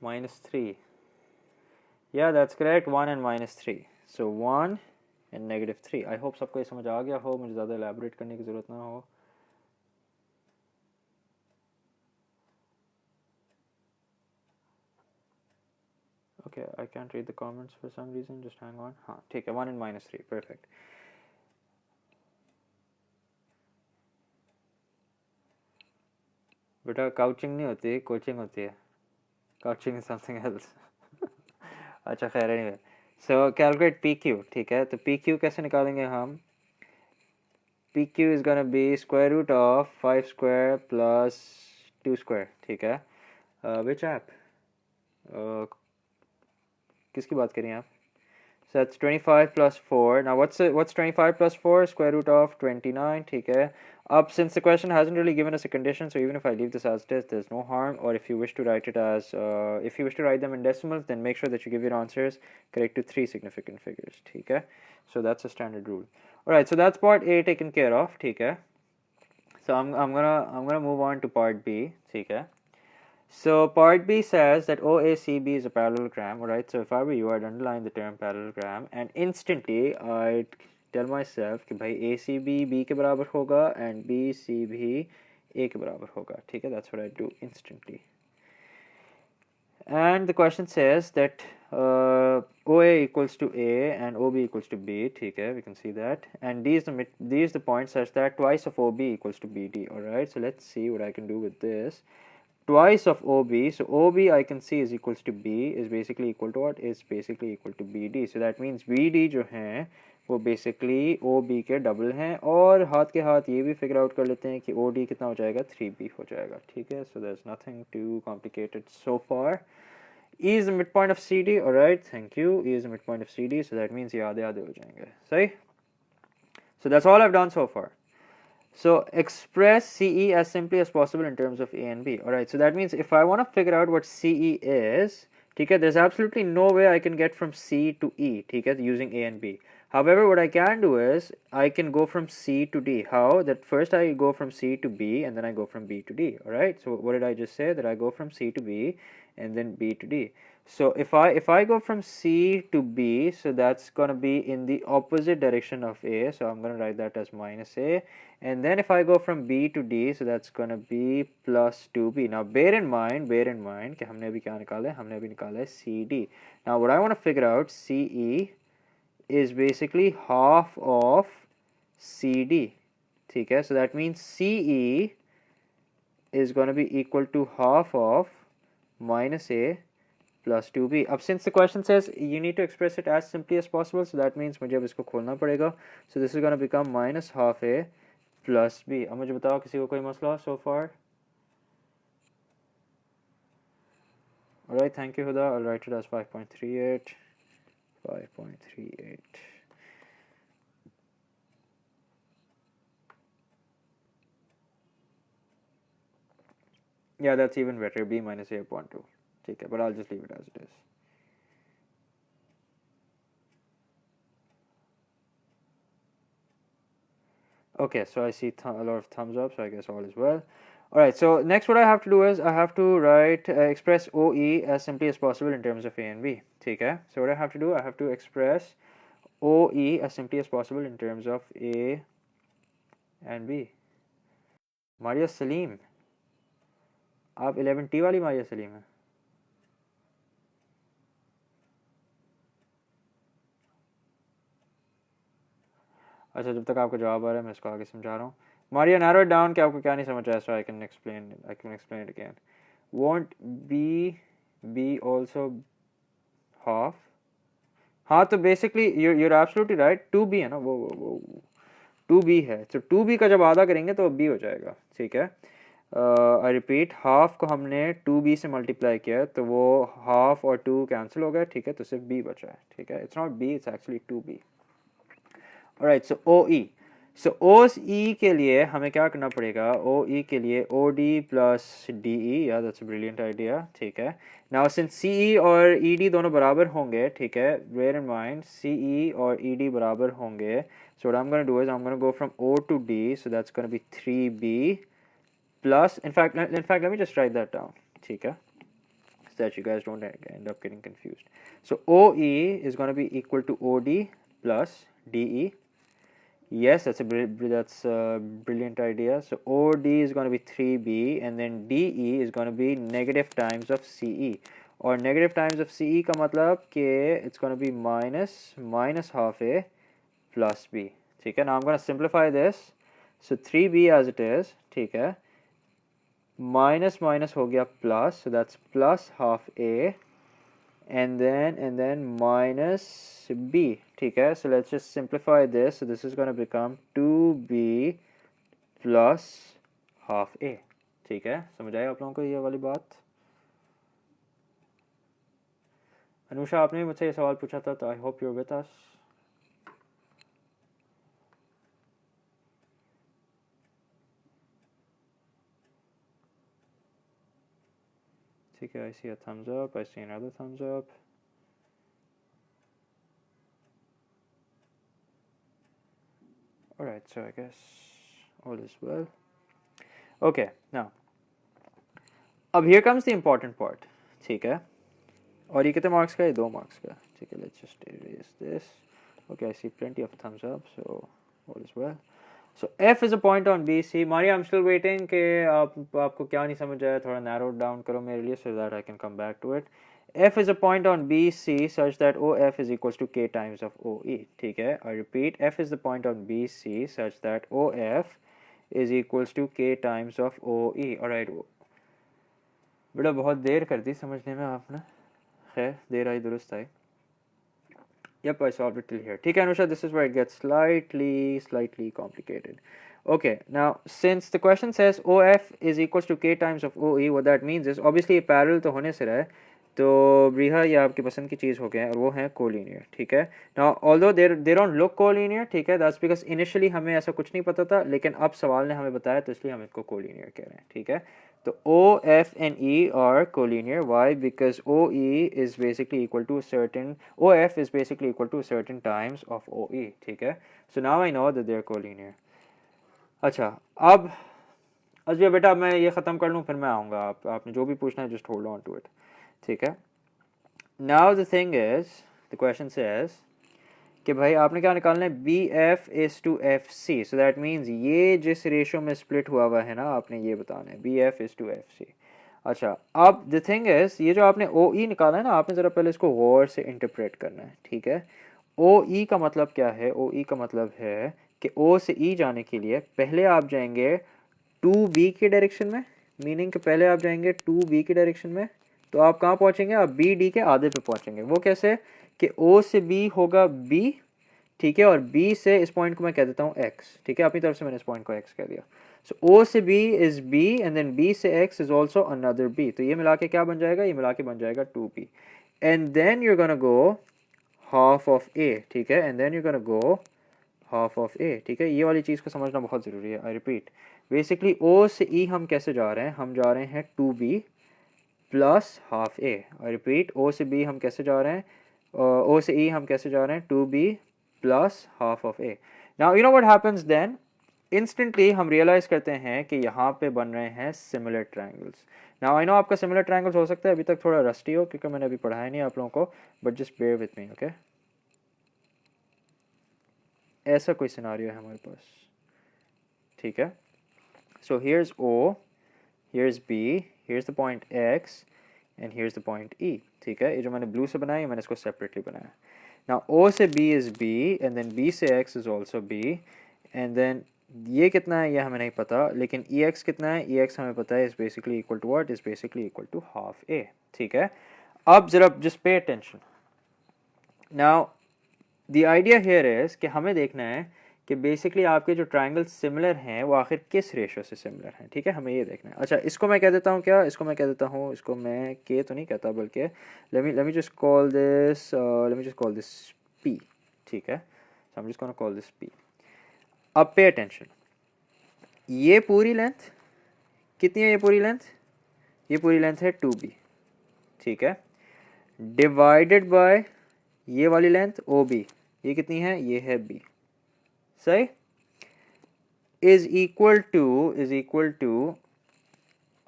-3, या that's correct, 1 and -3, so 1 and -3। I hope सबको ये समझ आ गया हो, मुझे ज़्यादा एलैबोरेट करने की ज़रूरत ना हो। Okay, I can't read the comments for some reason, just hang on। हाँ ठीक है, 1 and -3, perfect। बेटा काउचिंग नहीं होती, कोचिंग होती है, काउचिंग इज समथिंग एल्स। अच्छा खैर एनीवे, सो कैलकुलेट PQ, ठीक है। तो PQ कैसे निकालेंगे हम। PQ is gonna be square root of 5 square plus 2 square, ठीक है। विच ऐप, किसकी बात करें आप। So that's 25 plus 4. Now what's 25 plus 4? Square root of 29, ठीक है। Up since the question hasn't really given us a condition, so even if I leave this as it is, there's no harm. Or if you wish to write it as, if you wish to write them in decimals, then make sure that you give your answers correct to 3 significant figures, ठीक है। So that's a standard rule. All right, so that's part A taken care of, ठीक है। So I'm gonna move on to part B, ठीक है। So part B says that OACB is a parallelogram, alright? So if I were you, I'd underline the term parallelogram and instantly I'd tell myself कि भाई ACB B के बराबर होगा and BCB A के बराबर होगा, ठीक है? That's what I'd do instantly. And the question says that OA equals to A and OB equals to B, ठीक है? We can see that. And these the points such that twice of OB equals to BD, alright? So let's see what I can do with this. Twice of OB, so OB I can see is equals to B, is basically equal to what? Is basically equal to BD. So that means BD जो हैं वो basically OB के double हैं, और हाथ के हाथ ये भी फिगर आउट कर लेते हैं कि OD कितना हो जाएगा, 3B हो जाएगा, ठीक है। So there's nothing too complicated so far. E is the midpoint of CD, alright, thank you. E is the midpoint of CD, so that means ये आधे आधे हो जाएंगे, सही। So that's all I've done so far. So express CE as simply as possible in terms of A and B. Alright, so that means if I want to figure out what CE is, okay, there's absolutely no way I can get from C to E, okay, using A and B. However, what I can do is I can go from C to D. How? That first I go from C to B and then I go from B to D. Alright, so what did I just say? That I go from C to B and then B to D. So if I go from C to B, so that's going to be in the opposite direction of A, so I'm going to write that as -A. And then if I go from B to D, so that's going to be plus 2B. Now bear in mind कि हमने अभी क्या निकाला है, हमने अभी निकाला है CD. Now what I want to figure out, CE is basically half of CD, ठीक है। So that means CE is going to be equal to half of -A plus 2B. अब since the question says you need to express it as simply as possible, so that means मुझे अब इसको खोलना पड़ेगा। So this is going to become -12A plus B. अब मुझे बताओ किसी को कोई मसला so far? Alright, thank you Huda. I'll write it as 5.38. 5.38. Yeah, that's even better. B minus A upon 2. ठीक है, but I'll just leave it as it is. Okay, so I see a lot of thumbs up, so I guess all is well. Alright, so next what I have to do is I have to write express OE as simply as possible in terms of A and B. ठीक है? So what I have to do, I have to express OE as simply as possible in terms of A and B. Maria Salim, आप 11T वाली मारिया सलीम है? अच्छा, जब तक आपका जवाब आ रहा है मैं इसको आगे समझा रहा हूँ. मारिया, नैरो इट डाउन कि आपको क्या नहीं समझ आया, so I can explain it again. Won't be also half? हाँ, तो basically you're absolutely right. 2b है ना, वो 2b है, तो 2b का जब आधा करेंगे तो b हो जाएगा. ठीक है, आई रिपीट, हाफ को हमने 2b से मल्टीप्लाई किया तो वो हाफ और 2 कैंसिल हो गया. ठीक है, तो सिर्फ b बचा है. ठीक है, it's not b, it's actually 2b. Alright, so OE. So OE के लिए हमें क्या करना पड़ेगा? OE के लिए OD प्लस DE, या दैट्स अ ब्रिलियंट आइडिया. ठीक है, नाउ सिंस CE और ED दोनों बराबर होंगे, ठीक है, बेयर इन माइंड CE और ED बराबर होंगे, so what I'm going to do is I'm going to go from O to D, so that's going to be 3B plus, in fact let me just write that down. ठीक है, so that you guys don't end up getting confused. So OE is going to be equal to OD plus DE. Yes, that's a brilliant idea. So OD is going to be 3B, and then DE is going to be negative times of CE. और negative times of CE का मतलब कि it's going to be minus half A plus B. ठीक है, now I'm going to simplify this. So 3B as it is. ठीक है, minus हो गया plus, so that's plus half A, and then minus B. ठीक है, so let's just simplify this. So this is going to become 2B plus half A. ठीक है, समझ आया आप लोगों को ये वाली बात? अनुषा, आपने भी मुझसे ये सवाल पूछा था, तो I hope you are with us. ठीक है, I see a thumbs up, I see another thumbs up. Alright, so I guess all is well. Okay, now अब here comes the important part. ठीक है, और ये कितने मार्क्स का है? 2 मार्क्स का. ठीक है, let's just erase this. Okay, I see plenty of thumbs up, so all is well. So F is a point on BC. Maria, I'm still waiting कि आपको क्या नहीं समझ आया, थोड़ा narrow down करो मेरे लिए, so that I can come back to it. F is a point on BC such that OF is equals to K times of OE. ठीक है, I repeat, F is the point on BC such that OF is equals to K times of OE. Alright, बेटा बहुत देर कर दी समझने में आपने, खैर देर आई दुरुस्त आई. Yep, I solved it till here. ठीक है Anusha, this is where it gets slightly complicated. Okay, now since the question says OF is equals to K times of OE, what that means is obviously ये parallel तो होने से रहा है, तो ब्रीहा ये आपकी पसंद की चीज़ हो गया है, और वो है कोलिनियर. ठीक है, now although they don't look collinear, ठीक है, that's because initially हमें ऐसा कुछ नहीं पता था, लेकिन अब सवाल ने हमें बताया तो इसलिए हम इसको कोलिनियर कह रहे हैं. ठीक है, तो O, F and E are collinear. Why? Because OE is basically equal to a certain, OF is basically equal to a certain times of OE. ठीक है, so now I know that they are collinear. अच्छा, अब अजय बेटा मैं ये ख़त्म कर लूँ फिर मैं आऊँगा, आपने जो भी पूछना है just hold on to it. ठीक है, now the thing is, the question says कि भाई आपने क्या निकालना है? BF is to FC. So that means ये जिस रेशो में स्प्लिट हुआ है ना, आपने ये बताना है BF is to FC. अच्छा, अब the thing is, ये जो आपने OE निकाला है ना, आपने ज़रा पहले इसको गौर से इंटरप्रेट करना है. ठीक है, OE का मतलब क्या है? OE का मतलब है कि O से E जाने के लिए पहले आप जाएंगे 2B की डायरेक्शन में, मीनिंग कि पहले आप जाएंगे 2B की डायरेक्शन में, तो आप कहाँ पहुँचेंगे? आप BD के आधे पे पहुँचेंगे. वो कैसे? कि O से B होगा B, ठीक है, और B से इस पॉइंट को मैं कह देता हूँ X. ठीक है, अपनी तरफ से मैंने इस पॉइंट को X कह दिया. सो O से B is B, and then B से X is also another B. तो ये मिला के क्या बन जाएगा? ये मिला के बन जाएगा 2B. And then you're gonna go half of A. ठीक है, and then you're gonna go half of ए, ठीक है। ये वाली चीज़ को समझना बहुत ज़रूरी है। आई रिपीट, बेसिकली ओ से ई हम कैसे जा रहे हैं, हम जा रहे हैं 2b plus half a. I repeat, O से बी हम कैसे जा रहे हैं, ओ से ई हम कैसे जा रहे हैं, 2b plus half of A. Now you know what happens then, instantly हम रियलाइज़ करते हैं कि यहाँ पे बन रहे हैं similar triangles. Now I know आपका सिमिलर ट्रायंगल्स हो सकता है अभी तक थोड़ा रस्टी हो, क्योंकि मैंने अभी पढ़ाया नहीं आप लोगों को, but just bear with me, okay. ऐसा कोई सिनारियो है हमारे पास, ठीक है। So here's O, here's B, here's the point X and here's the point E, ठीक है। ये जो मैंने ब्लू से बनाया मैंने इसको सेपरेटली बनाया। नाउ ओ से B is B and then B से X is also B and then ये कितना है ये हमें नहीं पता, लेकिन ई एक्स कितना है, ई एक्स हमें पता है, is basically equal to what, is basically equal to half a, ठीक है। अब ज़रा just pay attention. Now the idea here is कि हमें देखना है कि बेसिकली आपके जो ट्रायंगल सिमिलर हैं वो आखिर किस रेशो से सिमिलर हैं, ठीक है, हमें ये देखना है। अच्छा, इसको मैं कह देता हूँ क्या, इसको मैं कह देता हूँ, इसको मैं के तो नहीं कहता, बल्कि let me just call this P, ठीक है। So I am just gonna call this P. अब पे अटेंशन, ये पूरी लेंथ कितनी है, ये पूरी लेंथ है 2b, ठीक है, डिवाइडेड बाय ये वाली लेंथ OB, ये कितनी है, ये है b, सही, इज इक्वल टू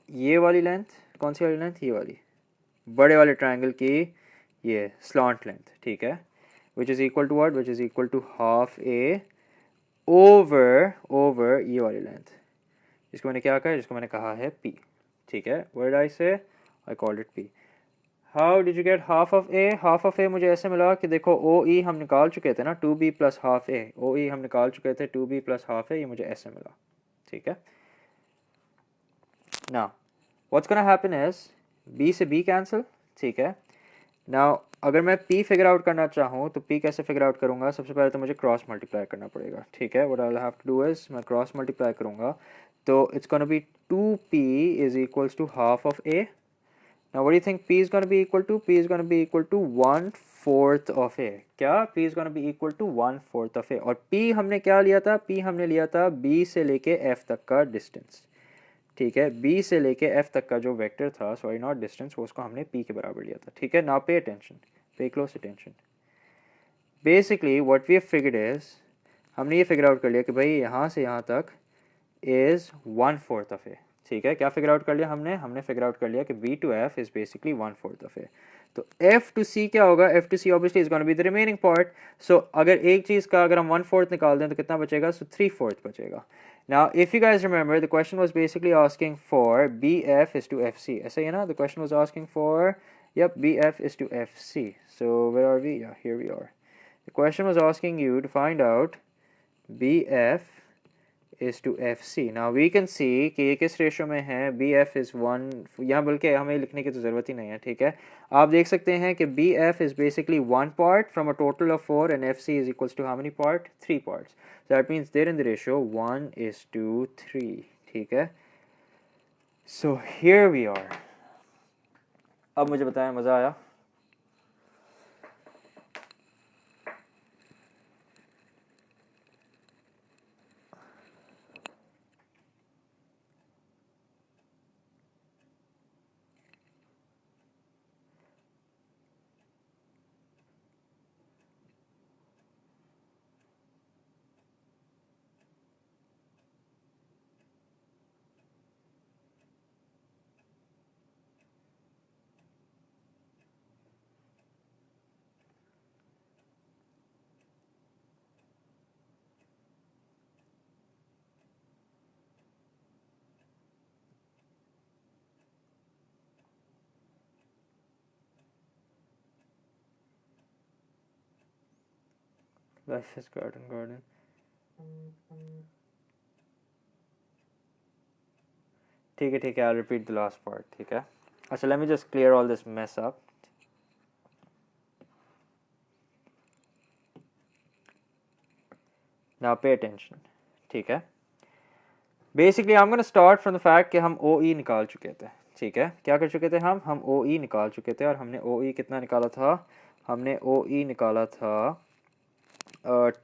ये वाली लेंथ, कौन सी वाली लेंथ, ये वाली बड़े वाले ट्रायंगल की ये स्लॉन्ट लेंथ, ठीक है, which is equal to what, which is equal to half A over ये वाली लेंथ, जिसको मैंने क्या कहा, जिसको मैंने कहा है p, ठीक है। What did I say, I called it p। How did you get half of a, half of a मुझे ऐसे मिला कि देखो ओ ई हम निकाल चुके थे ना, 2b प्लस हाफ ए, ओ ई हम निकाल चुके थे 2b प्लस हाफ ए, ये मुझे ऐसे मिला, ठीक है। Now what's gonna happen is b से b कैंसिल, ठीक है। नाउ अगर मैं p फिगर आउट करना चाहूँ तो p कैसे फिगर आउट करूँगा, सबसे पहले तो मुझे क्रॉस मल्टीप्लाई करना पड़ेगा, ठीक है। What I will have to do is मैं क्रॉस मल्टीप्लाई करूँगा, तो it's gonna be 2p is equals to half of a। Now what do you think p is going to be equal to? P is going to be equal to 1/4 of a. क्या p is going to be equal to 1/4 of a, और p हमने क्या लिया था, p हमने लिया था b से लेके f तक का डिस्टेंस, ठीक है। b से लेके f तक का जो वेक्टर था, सॉरी नॉट डिस्टेंस, वो उसको हमने p के बराबर लिया था, ठीक है। Now pay attention, pay close attention. Basically what we have figured is, हमने ये फिगर आउट कर लिया कि भाई यहाँ से यहाँ तक इज 1/4 ऑफ ए, ठीक है। क्या फिगर आउट कर लिया हमने फिगर आउट कर लिया कि b to f is basically 1/4 of a. तो f to c क्या होगा, f to c obviously is gonna be the remaining part. So अगर एक चीज़ का अगर हम 1/4 निकाल दें तो कितना बचेगा, सो 3/4 बचेगा। Now if you guys remember the question was basically asking for bf is to fc, ऐसा ही है ना, the question was asking for yep bf is to fc। so where are we, yeah here we are, the question was asking you to find out bf is to fc। now we can see कि ये किस ratio में है, bf is 1, यहाँ बल्कि हमें लिखने की तो ज़रूरत ही नहीं है, ठीक है। आप देख सकते हैं कि bf is basically 1 part from a total of 4 and fc is equals to how many part, 3 parts, so that means they're in the ratio 1:3, ठीक है। so here we are। अब मुझे बताएं, मज़ा आया? Life is garden। ठीक है ठीक है, I'll repeat the last part, ठीक है। अच्छा, let me just clear all this mess up। Now pay attention, ठीक है। Basically I'm gonna start from the fact कि हम OE निकाल चुके थे, ठीक है। क्या कर चुके थे हम OE निकाल चुके थे, और हमने OE कितना निकाला था, हमने OE निकाला था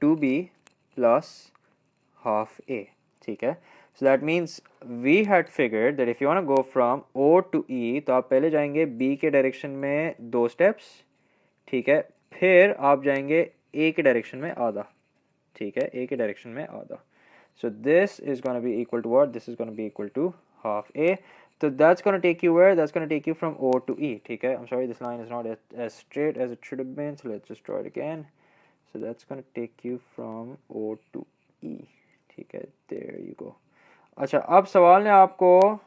2b plus half a, ठीक है. So that means we had figured that if you want to go from O to E तो आप पहले जाएंगे B के डायरेक्शन में 2 स्टेप्स, ठीक है, फिर आप जाएंगे A के डायरेक्शन में आधा, ठीक है, A के डायरेक्शन में आधा. So this is going to be equal to what? This is going to be equal to half A. So that's going to take you where? That's going to take you from O to E. ठीक है. I'm sorry, this line is not as straight as it should have been. So let's just draw it again. So that's going to take you from O to E. ठीक है. There you go. अच्छा, अब सवाल ने आपको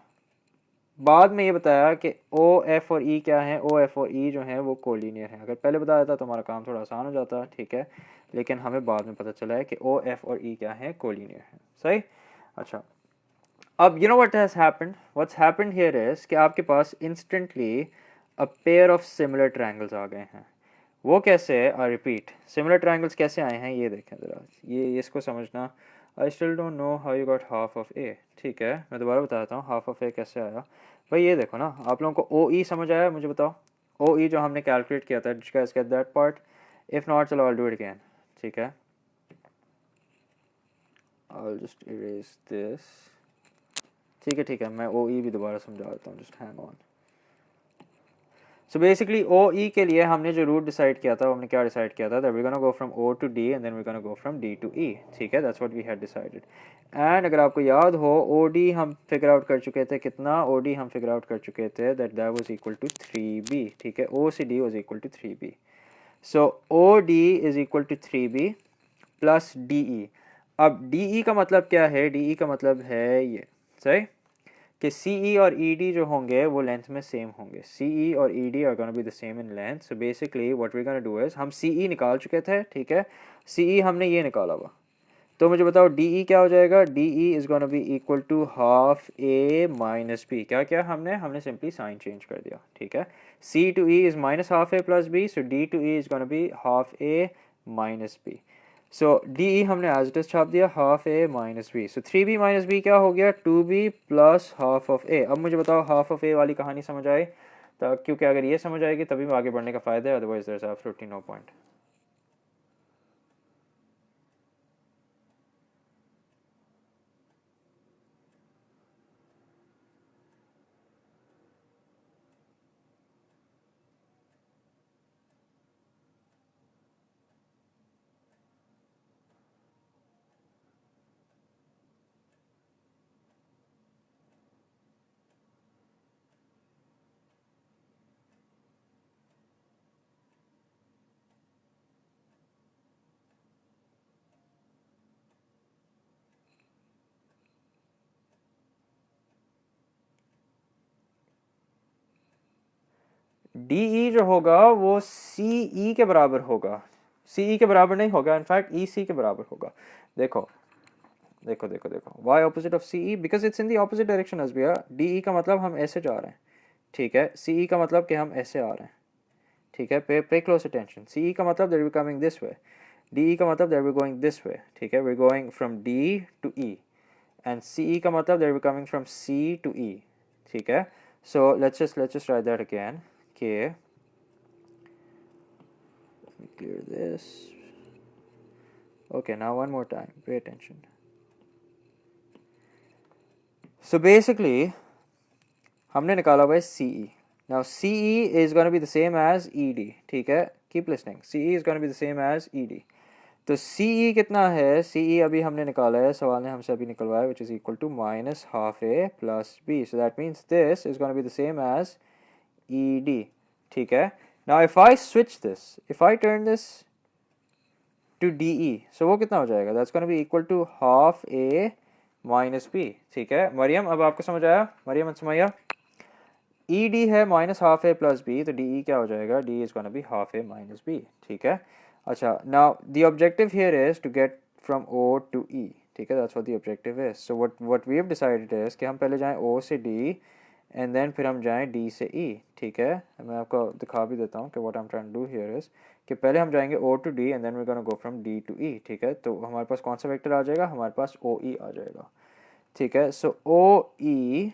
बाद में ये बताया कि O, F और E क्या है. O, F और E जो है वो कोलिनियर है. अगर पहले बताया था तो हमारा काम थोड़ा आसान हो जाता, ठीक है, लेकिन हमें बाद में पता चला है कि O, F और E क्या है, कोलिनियर है. सही. अच्छा, अब you know what has happened? What's happened here is कि आपके पास instantly a pair of similar triangles आ गए हैं. वो कैसे? I repeat, similar triangles कैसे आए हैं ये देखें ज़रा. ये इसको समझना. I still don't know how you got half of A. ठीक है, मैं दोबारा बताता हूँ half of A कैसे आया. भाई ये देखो ना, आप लोगों को OE समझ आया? मुझे बताओ. OE जो हमने कैलकुलेट किया था. Did you guys get that part? If not, चलो I'll do it again. ठीक है, I'll just erase this. ठीक है, ठीक है, मैं OE भी दोबारा समझा देता हूँ. Just hang on. So basically OE के लिए हमने जो रूट डिसाइड किया था, हमने क्या डिसाइड किया था, that we gonna go from O to D and then we gonna go from D to E. ठीक है, that's what we had decided. And अगर आपको याद हो, OD हम फिगर आउट कर चुके थे. कितना OD हम फिगर आउट कर चुके थे? That was equal to 3B. ठीक है, O से D was equal to 3B. So OD is equal to 3B plus DE. अब DE का मतलब क्या है? DE का मतलब है ये, सही, कि CE और ED जो होंगे वो लेंथ में सेम होंगे. CE और ED are gonna be the same in length. So basically what we gonna do is, हम CE निकाल चुके थे, ठीक है, CE हमने ये निकाला हुआ. तो मुझे बताओ DE क्या हो जाएगा? DE is gonna be equal to half A minus B. क्या क्या हमने सिंपली साइन चेंज कर दिया. ठीक है, C to E is minus half A plus B. So D to E is gonna be half A minus B. So DE हमने as it is छाप दिया, half A minus B. So 3B minus B क्या हो गया? 2B plus half of A. अब मुझे बताओ half of A वाली कहानी समझ आए? तो क्योंकि अगर ये समझ आएगी तभी आगे बढ़ने का फ़ायदा है, otherwise there is absolutely no point. DE जो होगा वो CE के बराबर होगा. CE के बराबर नहीं होगा, इनफैक्ट EC के बराबर होगा. देखो देखो देखो देखो, y opposite of CE because it's in the opposite direction as भैया. DE का मतलब हम ऐसे जा रहे हैं, ठीक है, CE का मतलब कि हम ऐसे आ रहे हैं. ठीक है, पे क्लोज अटेंशन. CE का मतलब that we coming this way. DE का मतलब that we going this way. ठीक है, we going from D to E. And CE का मतलब that we coming from C to E. ठीक है, so let's just write that again. Okay, let me clear this. Okay, now one more time, pay attention. So basically हमने निकाला हुआ है CE. Now CE is going to be the same as ED. ठीक है, keep listening. CE is going to be the same as ED. तो CE कितना है? CE अभी हमने निकाला है, सवाल ने हमसे अभी निकलवाया, which is equal to minus half A plus B. So that means this is going to be the same as ED. ठीक है, now if I switch this, if I turn this to DE, so वो कितना हो जाएगा? That's going to be equal to half A minus B. ठीक है, मरियम अब आपको समझ आया? मरियम सुमैया, ED है minus half A plus B, तो DE क्या हो जाएगा? DE is going to be half A minus B. ठीक है, अच्छा, now the objective here is to get from O to E. ठीक है, that's what the objective is. So what we have decided is कि हम पहले जाएं O से D एंड देन फिर हम जाएं D से E. ठीक है, मैं आपको दिखा भी देता हूँ कि what I am trying to do here is कि पहले हम जाएंगे O to D and then we gonna go from D to E. ठीक है, तो हमारे पास कौन सा वेक्टर आ जाएगा? हमारे पास OE आ जाएगा. ठीक है, so OE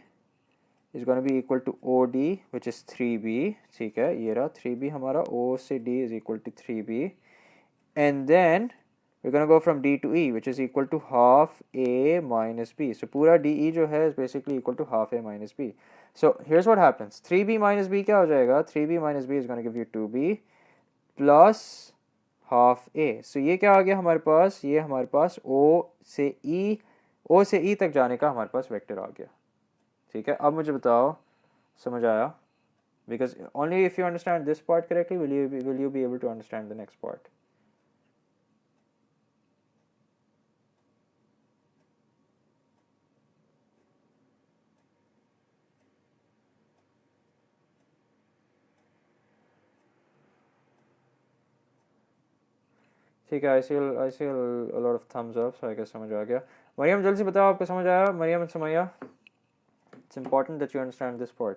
is gonna be equal to OD which is 3B. ठीक है, ये रहा 3B हमारा. O से D is equal to 3B and then we're going to go from D to E, which is equal to half A minus B. So पूरा DE जो है is basically equal to half A minus B. So here's what happens. 3B minus B क्या हो जाएगा? 3B minus B is going to give you 2B plus half A. So ये क्या आ गया हमारे पास? ये हमारे पास O से E तक जाने का हमारे पास वेक्टर आ गया. ठीक है, अब मुझे बताओ समझ आया? Because only if you understand this part correctly will you be able to understand the next part. ठीक है, I see a lot of thumbs up, so I guess समझ आ गया. मरियम जल्दी से बताओ आपको समझ आया? मरियम समैया, it's important that you understand this part.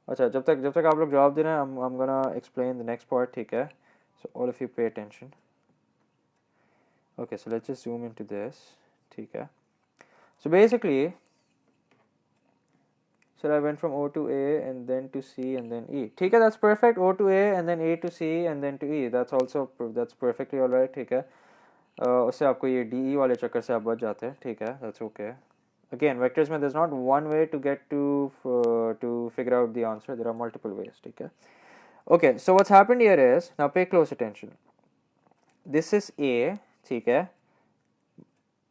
अच्छा, जब तक आप लोग जवाब दे रहे हैं, I'm gonna explain the next part. ठीक है, so all of you pay attention. Okay, so let's just zoom into this. ठीक है, so basically, so I went from O to A and then to C and then E. ठीक है, that's perfect. O to A and then A to C and then to E. That's perfectly all right. ठीक है, उससे आपको ये DE वाले चक्कर से आप बच जाते हैं. ठीक है, that's okay. Again, vectors में there's not one way to get to figure out the answer. There are multiple ways. ठीक है. Okay, so what's happened here is, now pay close attention. This is A. ठीक है,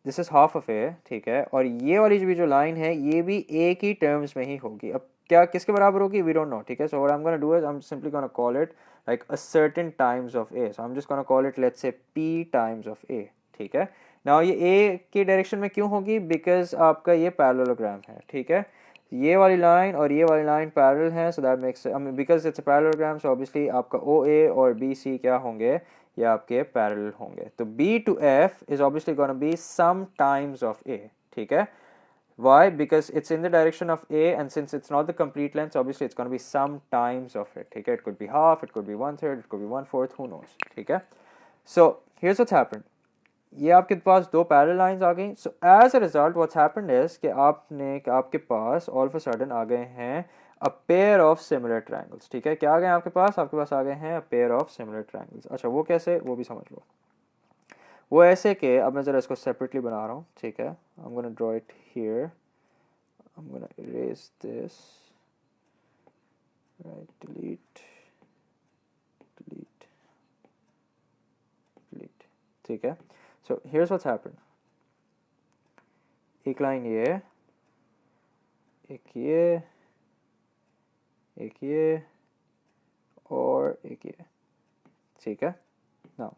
this is half of ए. ठीक है, और ये वाली जो लाइन है ये भी ए की टर्म्स में ही होगी. अब क्या किसके बराबर होगी? We don't know. ठीक है, so what I am gonna do is I am simply gonna call it like a certain times of a. So I am just gonna call it let's say P times of ए. ठीक है, now ये ए की direction में क्यों होगी? Because आपका ये parallelogram है. ठीक है, ये वाली लाइन और ये वाली लाइन पैरेलल है, so that makes because it's a parallelogram, so obviously आपका ओ ए और बी सी क्या होंगे? ये आपके पैरेलल होंगे. तो B to F is obviously going to be some times of A. ठीक है, why? Because it's in the direction of A and since it's not the complete length, obviously it's going to be some times of it. ठीक है, it could be half, it could be 1/3, it could be 1/4, who knows. ठीक है, so here's what's happened. ये आपके पास दो parallel lines आ गई. So as a result what's happened is कि आपके पास all of a sudden आ गए हैं a pair of similar triangles. ठीक है, क्या आ गए आपके पास आ गए हैं a pair of similar triangles. अच्छा, वो कैसे? वो भी समझ लो. वो ऐसे कि अब मैं ज़रा इसको सेपरेटली बना रहा हूँ. ठीक है, I'm gonna draw it here. I'm gonna erase this. Right, delete. ठीक है, so here's what's happened. एक लाइन ये, एक ये और एक ये. ठीक है, now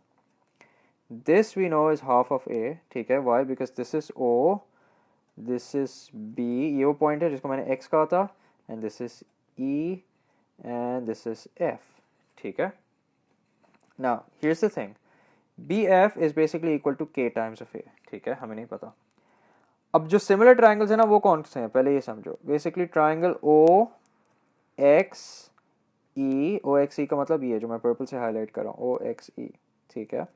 this we know is half of A. ठीक है, why? Because this is O, this is B, ये वो पॉइंट है जिसको मैंने X कहा था, and this is E and this is F. ठीक है, now here's the thing. BF is basically equal to K times of A. ठीक है, हमें नहीं पता. अब जो सिमिलर ट्राइंगल्स है ना वो कौन से हैं पहले ये समझो. बेसिकली ट्राइंगल OXE का मतलब ये जो मैं पर्पल से हाईलाइट कर रहा हूँ, OXE. ठीक है,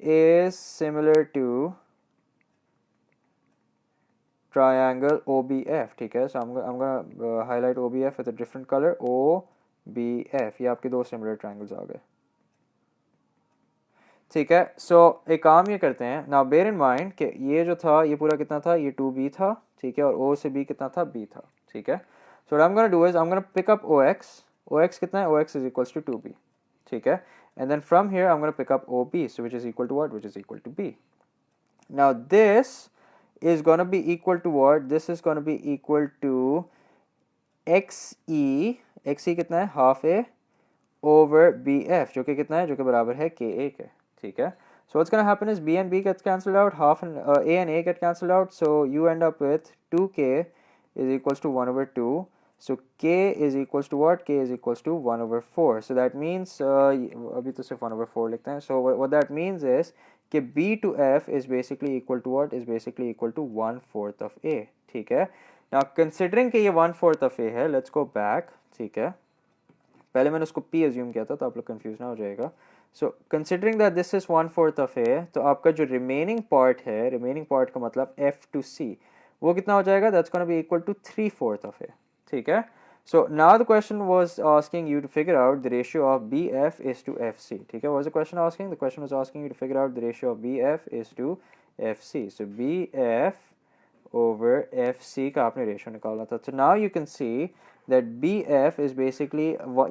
is similar to triangle OBF. ठीक है, so I'm gonna highlight OBF with a different color. OBF, ये आपके दो सिमिलर ट्राइंगल्स आ गए. ठीक है, सो एक काम ये करते हैं. नाउ बेयर इन माइंड कि ये जो था ये पूरा कितना था? ये 2B था. ठीक है, और O से B कितना था? B था. ठीक है, so what I am gonna do is I am gonna pick up OX कितना है? OX is equals to 2B. ठीक है, and then from here I am gonna pick up OB, so which is equal to what? Which is equal to B. Now this is going to be equal to what? This is going to be equal to XE कितना है? Half A over BF, जो कि कितना है? जो कि बराबर है KA के. ठीक है, so what's going to happen is B and B gets cancelled out, half and A and A get cancelled out, so you end up with 2K is equals to 1 over 2. So K is equals to what? K is equals to 1 over 4. So that means अभी तो सिर्फ 1 over 4 लिखते हैं. So what that means is कि B to F is basically equal to what? Is basically equal to 1/4 of A. ठीक है, now considering कि ये 1/4 of A है, let's go back. ठीक है, पहले मैंने उसको P assume किया था तो आप लोग कंफ्यूज ना हो जाएगा. So considering that this is 1/4 of A, तो आपका जो remaining part है, remaining part का मतलब F to C, वो कितना हो जाएगा? That's going to be equal to 3/4 of A. ठीक है, So now the question was asking you to figure out the ratio of BF is to FC. ठीक है, what was the question asking? The question was asking you to figure out the ratio of BF is to FC. So BF over FC का आपने ratio निकाला था. So now you can see that BF is basically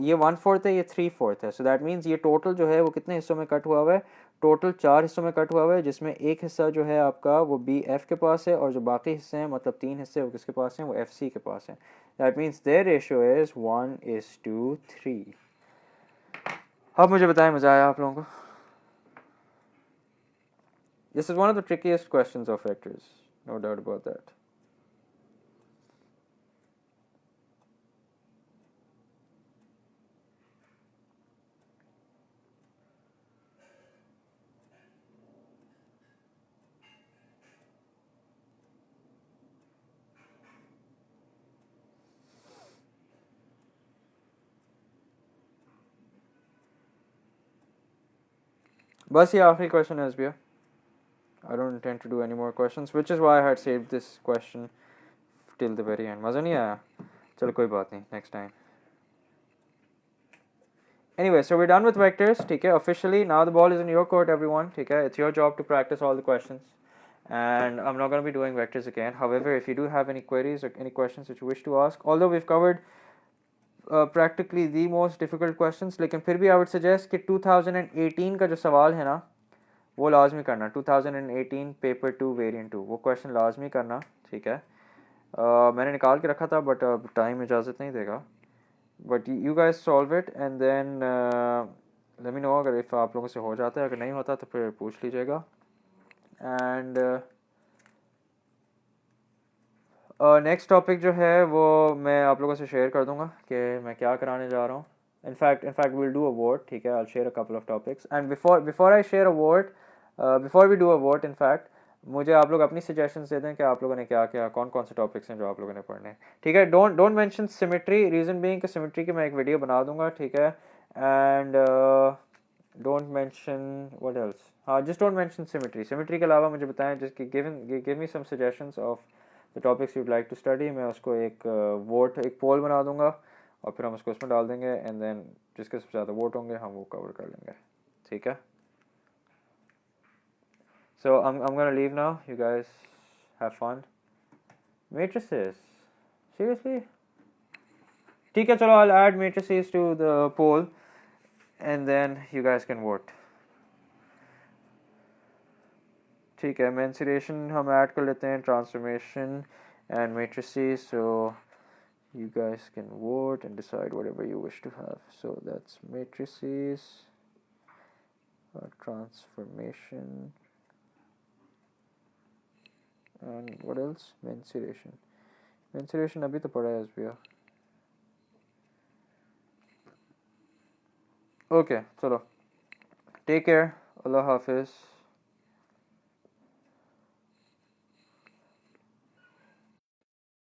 ये 1/4 है, ये 3/4 है. So that means ये total जो है वो कितने हिस्सों में कट हुआ हुआ है? टोटल 4 हिस्सों में कट हुआ हुआ है, जिसमें एक हिस्सा जो है आपका वो BF के पास है, और जो बाकी हिस्से हैं मतलब 3 हिस्से वो किसके पास हैं? वो FC के पास हैं. That means their ratio is 1:3. अब मुझे बताएं, मजा आया आप लोगों को? This is one of the trickiest questions of vectors, no doubt about that. बस ये आखिरी question है भैया. I don't intend to do any more questions, which is why I had saved this question till the very end. मज़ा नहीं आया? चलो कोई बात नहीं, next time. Anyway, so we're done with vectors, ठीक है? Officially, now the ball is in your court, everyone, ठीक है? It's your job to practice all the questions, and I'm not going to be doing vectors again. However, if you do have any queries or any questions that you wish to ask, although we've covered practically the most difficult questions, लेकिन फिर भी I would suggest कि 2018 का जो सवाल है ना, वो लाजमी करना. 2018 पेपर 2 वेरिएंट 2 वो क्वेश्चन लाजमी करना, ठीक है? मैंने निकाल के रखा था, बट टाइम इजाज़त नहीं देगा. But you guys solve it and then let me know अगर इफ़ आप लोगों से हो जाता है. अगर नहीं होता तो फिर पूछ लीजिएगा. एंड नेक्स्ट टॉपिक जो है वो मैं आप लोगों से शेयर कर दूंगा कि मैं क्या कराने जा रहा हूँ. in fact we'll do a vote, ठीक है? I'll share a couple of topics, and before I share a vote, before we do a vote, in fact मुझे आप लोग अपनी सजेशंस दे दें कि आप लोगों ने क्या क्या कौन कौन से टॉपिक्स हैं जो आप लोगों ने पढ़ने हैं, ठीक है? Don't mention symmetry, reason being कि सिमेट्री की मैं एक वीडियो बना दूंगा, ठीक है? And don't mention what else. हाँ, जस्ट डोंट मेंशन सिमेट्री के अलावा मुझे बताएं, just give me some suggestions of the topics you'd like to study. मैं उसको एक वोट एक पोल बना दूंगा और फिर हम उसको उसमें डाल देंगे, एंड देन जिसके सबसे ज़्यादा वोट होंगे हम वो कवर कर लेंगे, ठीक है? So I'm gonna leave now. You guys have fun. Matrices. Seriously? ठीक है, चलो I'll add matrices to the poll and then you guys can vote. ठीक है, mensuration हम ऐड कर लेते हैं, transformation and matrices. So you guys can vote and decide whatever you wish to have. So that's matrices, transformation, and what else? Mensuration अभी तो पढ़ा है भैया. Okay, चलो, take care, Allah Hafiz.